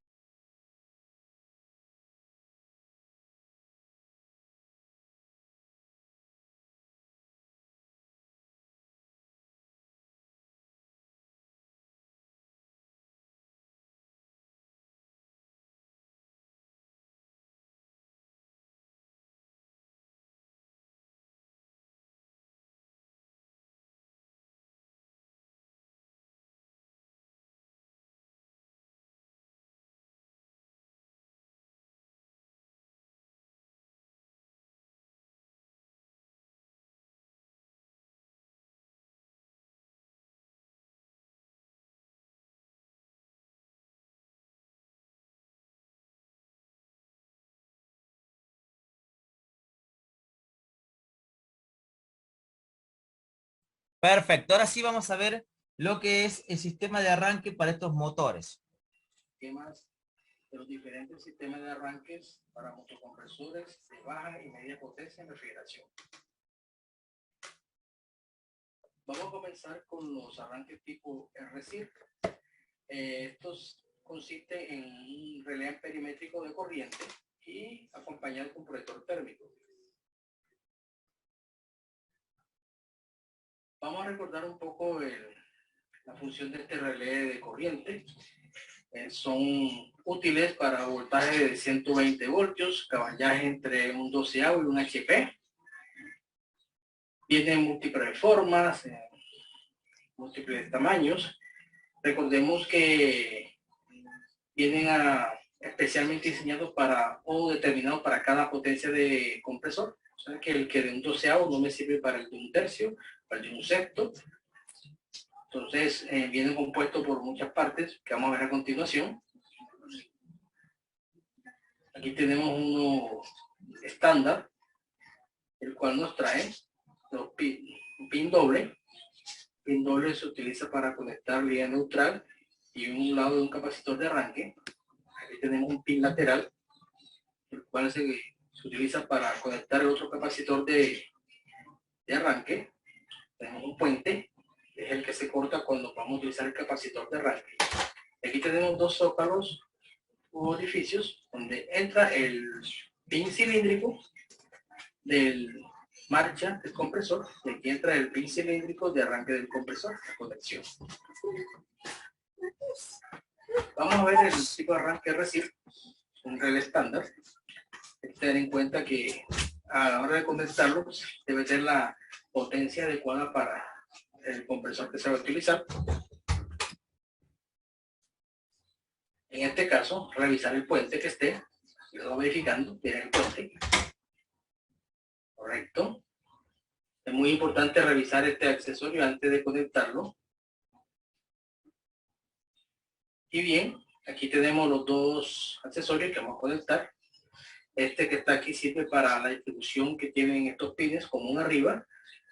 Perfecto, ahora sí vamos a ver lo que es el sistema de arranque para estos motores. Temas de los diferentes sistemas de arranques para motocompresores de baja y media potencia en refrigeración. Vamos a comenzar con los arranques tipo RCIR. Estos consisten en un relé amperimétrico de corriente y acompañado con un protector térmico. Vamos a recordar un poco la función de este relé de corriente. Son útiles para voltaje de 120 voltios, caballaje entre un 12A y un HP. Vienen múltiples formas, múltiples tamaños. Recordemos que vienen especialmente diseñados para o determinados para cada potencia de compresor. O sea que el que de un 12avo no me sirve para el de un tercio, para el de un sexto. Entonces viene compuesto por muchas partes que vamos a ver a continuación. Aquí tenemos uno estándar, el cual nos trae un pin doble. Pin doble se utiliza para conectar línea neutral y un lado de un capacitor de arranque. Aquí tenemos un pin lateral, el cual se utiliza para conectar el otro capacitor de arranque. Tenemos un puente, que es el que se corta cuando vamos a utilizar el capacitor de arranque. Aquí tenemos dos zócalos u orificios donde entra el pin cilíndrico del marcha del compresor, y aquí entra el pin cilíndrico de arranque del compresor, la conexión. Vamos a ver el tipo de arranque RCIR, un relé estándar. Hay que tener en cuenta que a la hora de conectarlo debe tener la potencia adecuada para el compresor que se va a utilizar. En este caso, revisar el puente que esté. Lo va verificando, tiene el puente. Correcto. Es muy importante revisar este accesorio antes de conectarlo. Y bien, aquí tenemos los dos accesorios que vamos a conectar. Este que está aquí sirve para la distribución que tienen estos pines, común arriba,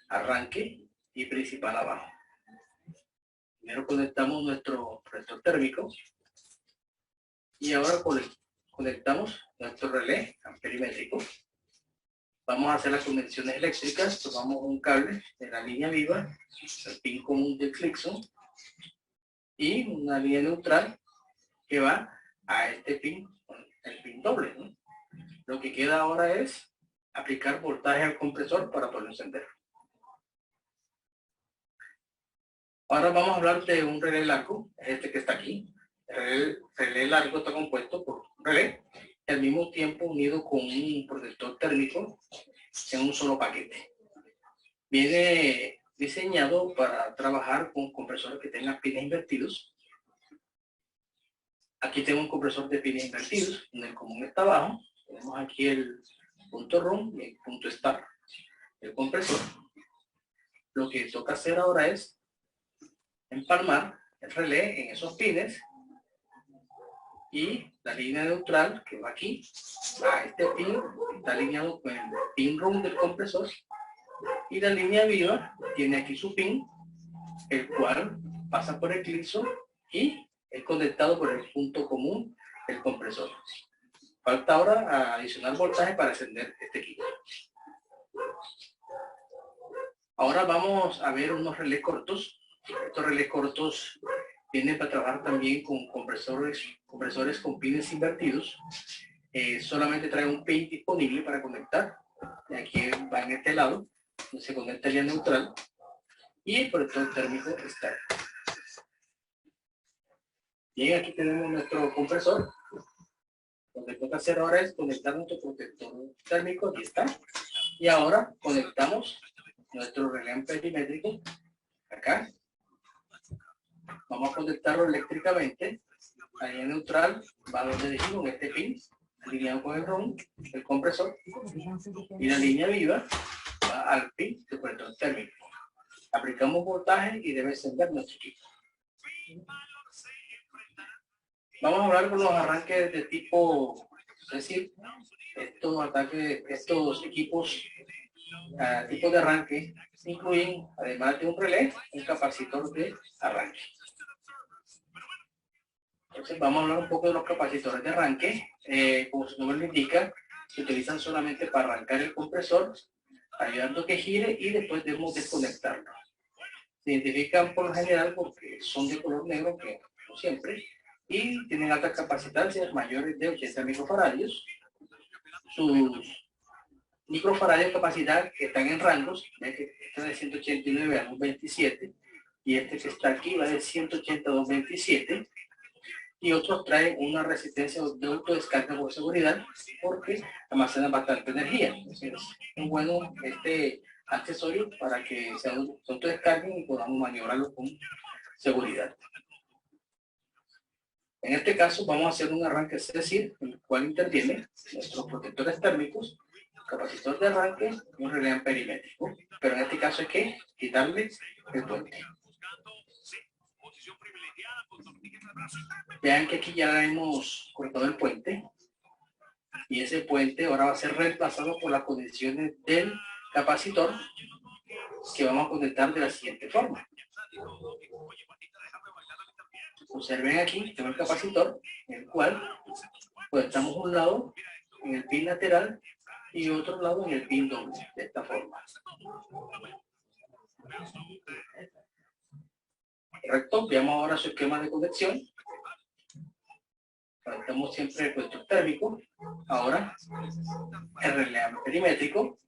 arranque y principal abajo. Primero conectamos nuestro protector térmico y ahora conectamos nuestro relé amperimétrico. Vamos a hacer las conexiones eléctricas. Tomamos un cable de la línea viva, el pin común del Clixon, y una línea neutral que va a este pin, el pin doble, ¿no? Lo que queda ahora es aplicar voltaje al compresor para poderlo encender. Ahora vamos a hablar de un relé largo, este que está aquí. El relé largo está compuesto por un relé y al mismo tiempo unido con un protector térmico en un solo paquete. Viene diseñado para trabajar con compresores que tengan pines invertidos. Aquí tengo un compresor de pines invertidos, donde el común está abajo. Tenemos aquí el punto RUN y el punto STAR, el compresor. Lo que toca hacer ahora es empalmar el relé en esos pines y la línea neutral que va aquí a este pin está alineado con el pin RUN del compresor y la línea viva tiene aquí su pin, el cual pasa por el Clixon y es conectado por el punto común del compresor. Falta ahora adicionar voltaje para encender este equipo. Ahora vamos a ver unos relés cortos. Estos relés cortos vienen para trabajar también con compresores con pines invertidos. Solamente trae un pin disponible para conectar. Aquí va en este lado, donde se conecta el neutral y el protector térmico está. Bien, aquí tenemos nuestro compresor. Lo que toca hacer ahora es conectar nuestro protector térmico, aquí está. Y ahora conectamos nuestro relé amperimétrico acá. Vamos a conectarlo eléctricamente. La línea neutral va donde dijimos, en este pin, alineado con el RUN, el compresor. Y la línea viva va al pin del protector térmico. Aplicamos voltaje y debe encender nuestro equipo. Vamos a hablar con los arranques de tipo, es decir, estos equipos tipos de arranque incluyen, además de un relé, un capacitor de arranque. Entonces vamos a hablar un poco de los capacitores de arranque. Como su nombre lo indica, se utilizan solamente para arrancar el compresor, ayudando a que gire y después debemos desconectarlo. Se identifican por lo general porque son de color negro, que no siempre, y tienen altas capacitancias mayores de 80 microfaradios. Sus microfaradios de capacidad que están en rangos, ya que está de 189 a 227 y este que está aquí va de 180 a 227, y otros traen una resistencia de autodescarga por seguridad porque almacenan bastante energía. Entonces es bueno este accesorio para que se autodescarguen y podamos maniobrarlo con seguridad. En este caso vamos a hacer un arranque C-SIR, en el cual interviene nuestros protectores térmicos, capacitor de arranque y un relé perimétrico. Pero en este caso hay que quitarle el puente. Vean que aquí ya hemos cortado el puente. Y ese puente ahora va a ser reemplazado por las conexiones del capacitor que vamos a conectar de la siguiente forma. Observen aquí, tengo el capacitor, en el cual conectamos un lado en el pin lateral y otro lado en el pin doble, de esta forma. Correcto, veamos ahora su esquema de conexión. Conectamos siempre el conector térmico. Ahora, el relé perimétrico.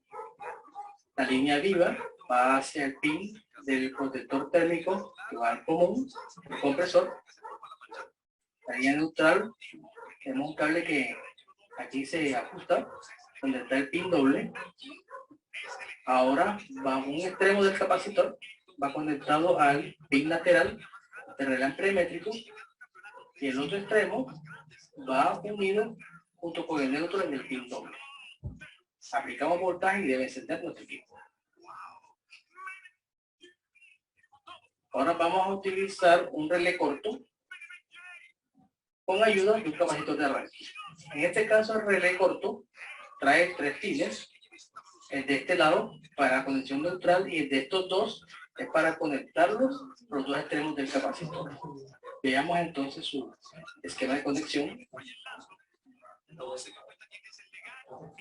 La línea viva va hacia el pin del protector térmico que va al común, el compresor. La línea neutral, tenemos un cable que aquí se ajusta, donde está el pin doble. Ahora va un extremo del capacitor, va conectado al pin lateral del relé perimétrico, y el otro extremo va unido junto con el neutro en el pin doble. Aplicamos voltaje y debe encender nuestro equipo. Ahora vamos a utilizar un relé corto con ayuda de un capacitor de arranque. En este caso el relé corto trae 3 pines, el de este lado para conexión neutral y el de estos dos es para conectarlos los dos extremos del capacitor. Veamos entonces su esquema de conexión.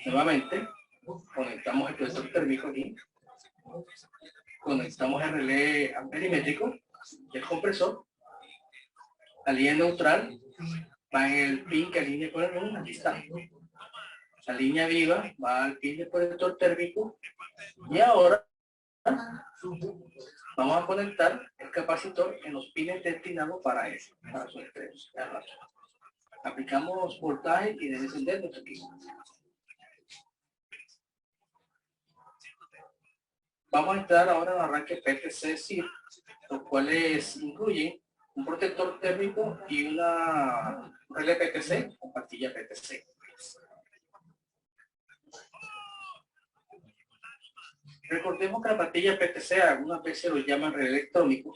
Nuevamente conectamos el protector térmico aquí, conectamos el relé perimétrico y el compresor. La línea neutral va en el pin que alinea con el RUN, aquí está. La línea viva va al pin del protector térmico y ahora vamos a conectar el capacitor en los pines destinados para eso, para sus extremos. Aplicamos voltaje y debe encender nuestro equipo. Vamos a entrar ahora en el arranque PTC-SIR, los cuales incluyen un protector térmico y un relé PTC o pastilla PTC. Recordemos que la pastilla PTC, algunas veces lo llaman relé electrónico,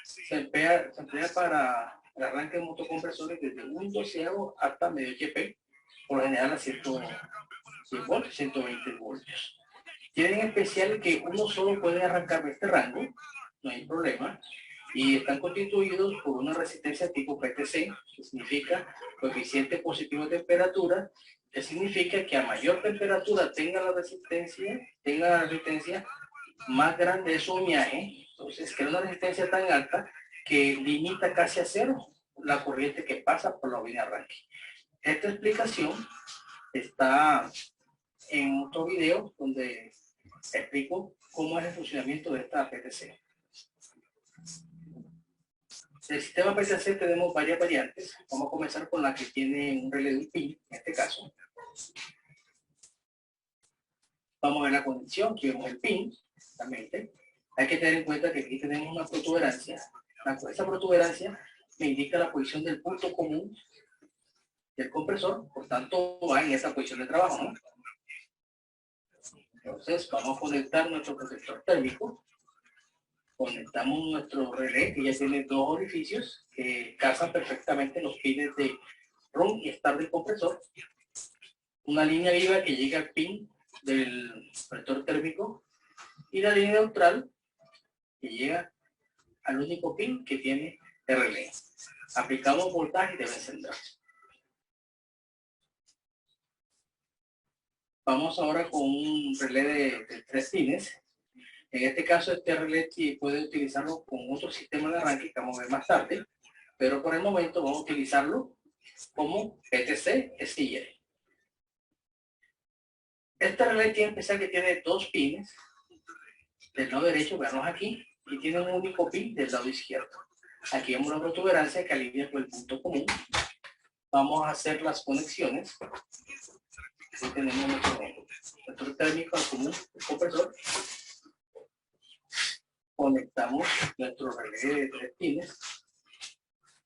se emplea para el arranque de motocompresores desde un 12avo hasta medio HP, por lo general a 110 voltios, 120 voltios. Tienen en especial que uno solo puede arrancar de este rango, no hay problema, y están constituidos por una resistencia tipo PTC, que significa coeficiente positivo de temperatura, que significa que a mayor temperatura tenga la resistencia más grande es su ohmiaje. Entonces, que es una resistencia tan alta que limita casi a cero la corriente que pasa por la bobina de arranque. Esta explicación está en otro video donde explico cómo es el funcionamiento de esta PTC. Del sistema PTC tenemos varias variantes. Vamos a comenzar con la que tiene un relé de un pin, en este caso. Vamos a ver la conexión, aquí vemos el pin, realmente. Hay que tener en cuenta que aquí tenemos una protuberancia. Esa protuberancia me indica la posición del punto común del compresor, por tanto va en esa posición de trabajo, ¿no? Entonces vamos a conectar nuestro protector térmico. Conectamos nuestro relé que ya tiene 2 orificios que casan perfectamente los pines de RUN y STAR del compresor. Una línea viva que llega al pin del protector térmico y la línea neutral que llega al único pin que tiene el relé. Aplicamos voltaje y debe encender. Vamos ahora con un relé de 3 pines. En este caso, este relé puede utilizarlo con otro sistema de arranque que vamos a ver más tarde, pero por el momento vamos a utilizarlo como PTC SIR. Este relé tiene especial que tiene 2 pines del lado derecho, veamos aquí, y tiene un único pin del lado izquierdo. Aquí vemos la protuberancia que alinea con el punto común. Vamos a hacer las conexiones. Aquí tenemos nuestro térmico al común, el compresor. Conectamos nuestro relé de 3 pines.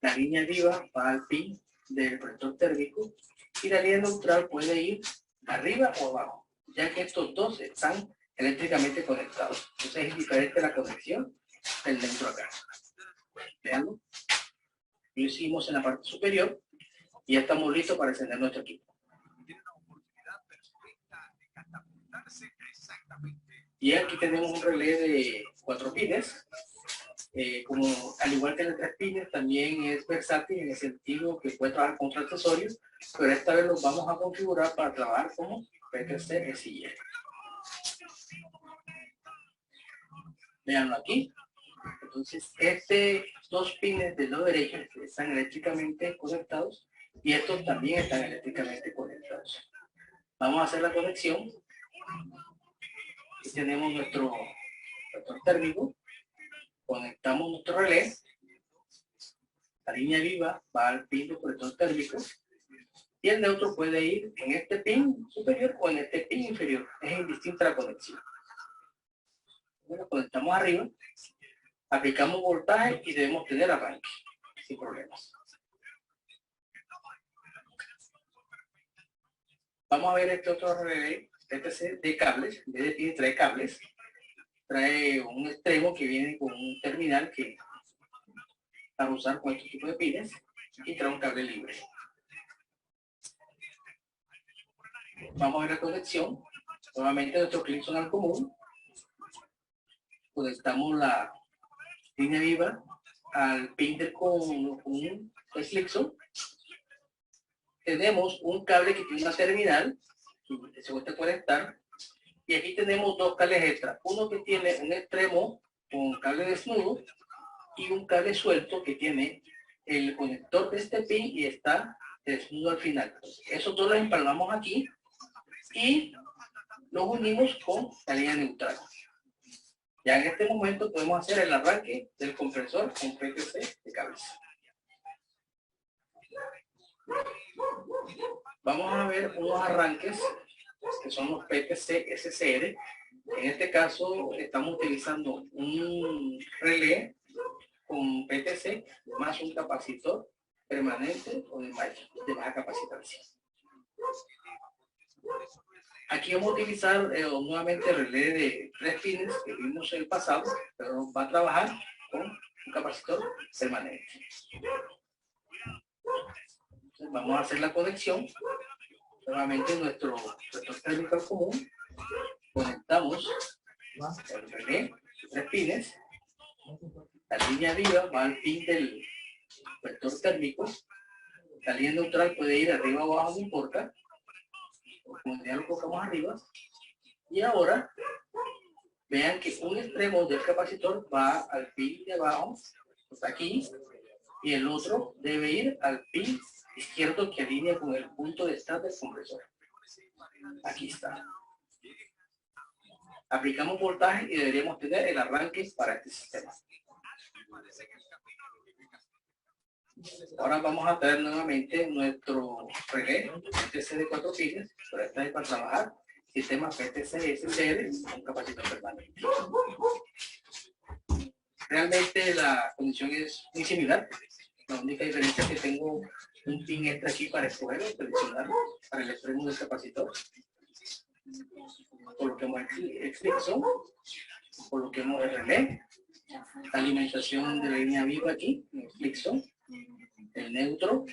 La línea viva va al pin del conector térmico y la línea neutral puede ir arriba o abajo, ya que estos dos están eléctricamente conectados. Entonces es diferente la conexión del neutro acá. Veanlo. Lo hicimos en la parte superior y ya estamos listos para encender nuestro equipo. Y aquí tenemos un relé de 4 pines. Como al igual que el de 3 pines, también es versátil en el sentido que puede trabajar con otros accesorios, pero esta vez los vamos a configurar para trabajar como PTC SIR. Veanlo aquí. Entonces, este 2 pines del lado derecho están eléctricamente conectados y estos también están eléctricamente conectados. Vamos a hacer la conexión. Aquí tenemos nuestro térmico. Conectamos nuestro relé. La línea viva va al pin del conector térmico y el neutro puede ir en este pin superior o en este pin inferior. Es indistinta la conexión. Bueno, conectamos arriba, aplicamos voltaje y debemos tener arranque sin problemas. Vamos a ver este otro relé PTC de cables. En vez de pin trae cables. Trae un extremo que viene con un terminal que para usar con este tipo de pines y trae un cable libre. Vamos a ver la conexión. Nuevamente nuestro clic son al común. Conectamos la línea viva al pin del común Flexo. Tenemos un cable que tiene una terminal que se puede conectar. Y aquí tenemos 2 cables extra. Uno que tiene un extremo con cable desnudo y un cable suelto que tiene el conector de este pin y está desnudo al final. Esos dos los empalmamos aquí y los unimos con la línea neutral. Ya en este momento podemos hacer el arranque del compresor con PTC de cables. Vamos a ver unos arranques que son los PTC SCR. En este caso estamos utilizando un relé con PTC más un capacitor permanente o de baja capacitancia. Aquí vamos a utilizar nuevamente el relé de 3 pines que vimos en el pasado, pero va a trabajar con un capacitor permanente. Entonces, vamos a hacer la conexión. Nuevamente nuestro térmico común. Conectamos el relé de 3 pines. La línea viva va al pin del vector térmico. La línea neutral puede ir arriba o abajo, no importa. Como ya lo colocamos arriba. Y ahora vean que un extremo del capacitor va al pin de abajo, hasta aquí, y el otro debe ir al pin izquierdo que alinea con el punto de start del compresor. Aquí está. Aplicamos voltaje y deberíamos tener el arranque para este sistema. Ahora vamos a traer nuevamente nuestro relé PTC de 4 pines, pero esta es para trabajar sistema PTC SCR con capacitor permanente. Realmente la condición es muy similar. La única diferencia es que tengo un pin extra aquí para escoger o seleccionar para el extremo del capacitor. Coloquemos el Flexo, coloquemos el relé, la alimentación de la línea viva aquí, el Flexo, el neutro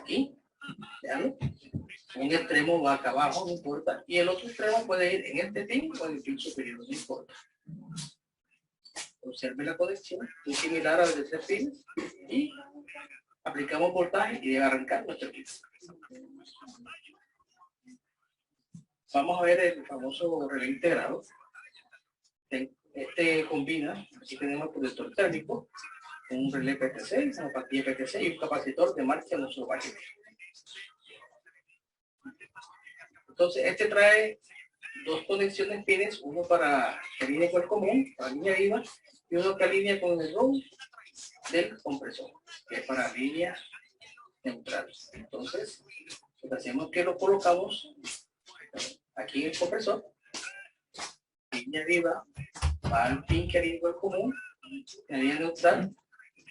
aquí, veanlo. Un extremo va acá abajo, no importa, y el otro extremo puede ir en este pin o en el pin superior, no importa. Observe la conexión, muy similar a la de 3 pines, y aplicamos voltaje y debe arrancar nuestro equipo. Vamos a ver el famoso relé integrado. Este combina, aquí tenemos el protector térmico, un relé PTC, una pastilla PTC y un capacitor de marcha en uso básico. Entonces, este trae dos conexiones pines, uno para que alinee con el común, para línea viva, y uno que alinea con el ROM del compresor, que es para línea neutral. Entonces, lo que hacemos es que lo colocamos aquí en el compresor, línea viva, va al pin que alinea con el común, la línea neutral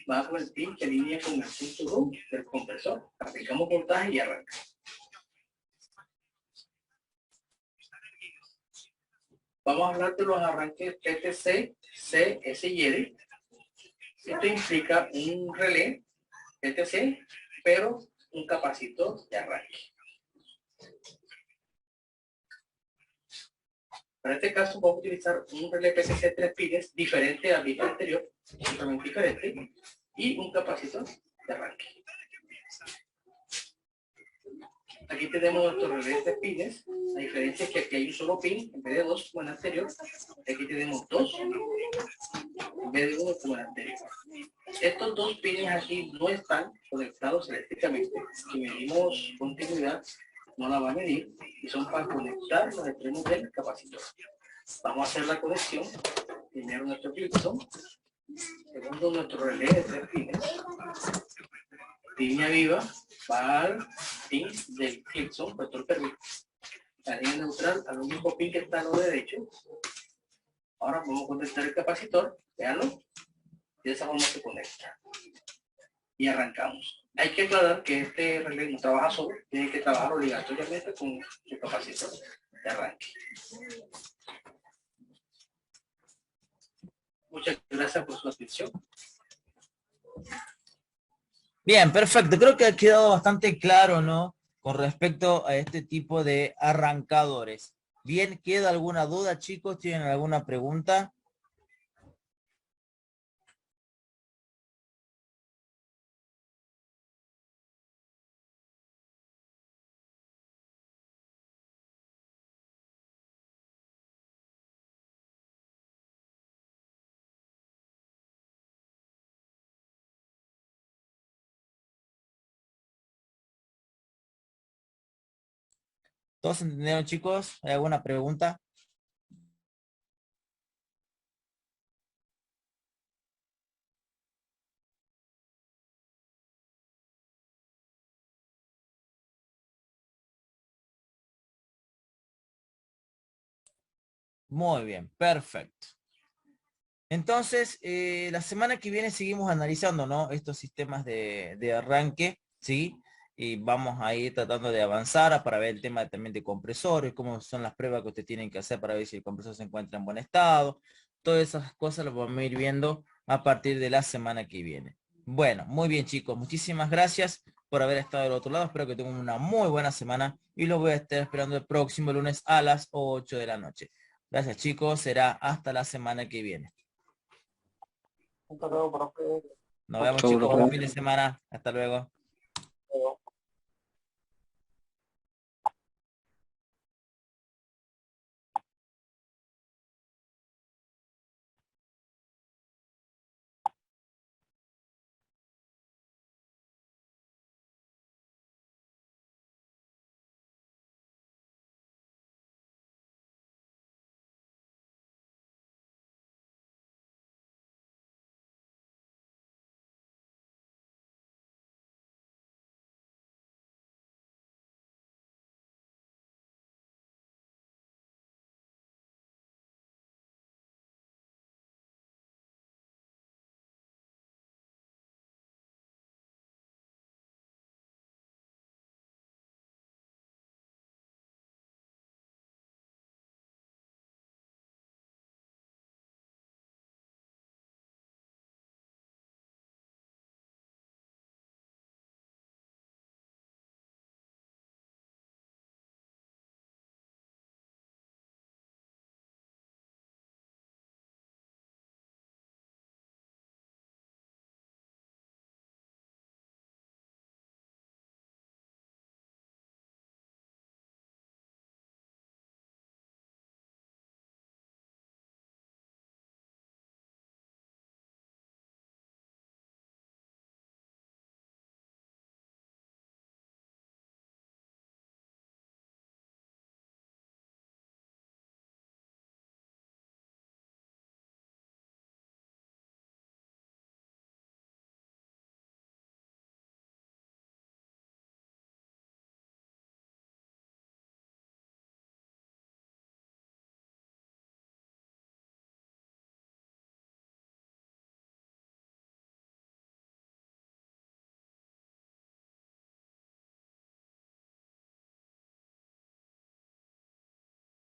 va con el pin que alinea con el punto ROM del compresor. Aplicamos voltaje y arranca. Vamos a hablar de los arranques PTC, C, S y L. Esto implica un relé PTC, pero un capacitor de arranque. Para este caso vamos a utilizar un relé PTC 3 pines diferente al mismo anterior, totalmente diferente, y un capacitor de arranque. Aquí tenemos nuestros relés de pines. La diferencia es que aquí hay un solo pin en vez de dos como en el anterior. Aquí tenemos dos en vez de uno como en el anterior. Estos dos pines aquí no están conectados eléctricamente. Si medimos continuidad, no la va a medir y son para conectar los extremos del capacitor. Vamos a hacer la conexión. Primero nuestro Clipson. Segundo nuestro relé de 3 pines. Línea viva va al pin del Clipson, protector térmico. La línea neutral al único pin que está a lo derecho. Ahora vamos a conectar el capacitor, véanlo, y de esa forma se conecta. Y arrancamos. Hay que aclarar que este relé no trabaja solo, tiene que trabajar obligatoriamente con su capacitor de arranque. Muchas gracias por su atención. Bien, perfecto. Creo que ha quedado bastante claro, ¿no? Con respecto a este tipo de arrancadores. Bien, ¿queda alguna duda, chicos? ¿Tienen alguna pregunta? ¿Todos entendieron, chicos? ¿Hay alguna pregunta? Muy bien, perfecto. Entonces, la semana que viene seguimos analizando, ¿no? Estos sistemas de arranque, ¿sí? Y vamos a ir tratando de avanzar para ver el tema también de compresores, cómo son las pruebas que ustedes tienen que hacer para ver si el compresor se encuentra en buen estado. Todas esas cosas las vamos a ir viendo a partir de la semana que viene. Bueno, muy bien, chicos. Muchísimas gracias por haber estado del otro lado. Espero que tengan una muy buena semana y los voy a estar esperando el próximo lunes a las 8 de la noche. Gracias, chicos. Será hasta la semana que viene. Hasta luego, profe. Nos vemos, chicos. Buen fin de semana. Hasta luego.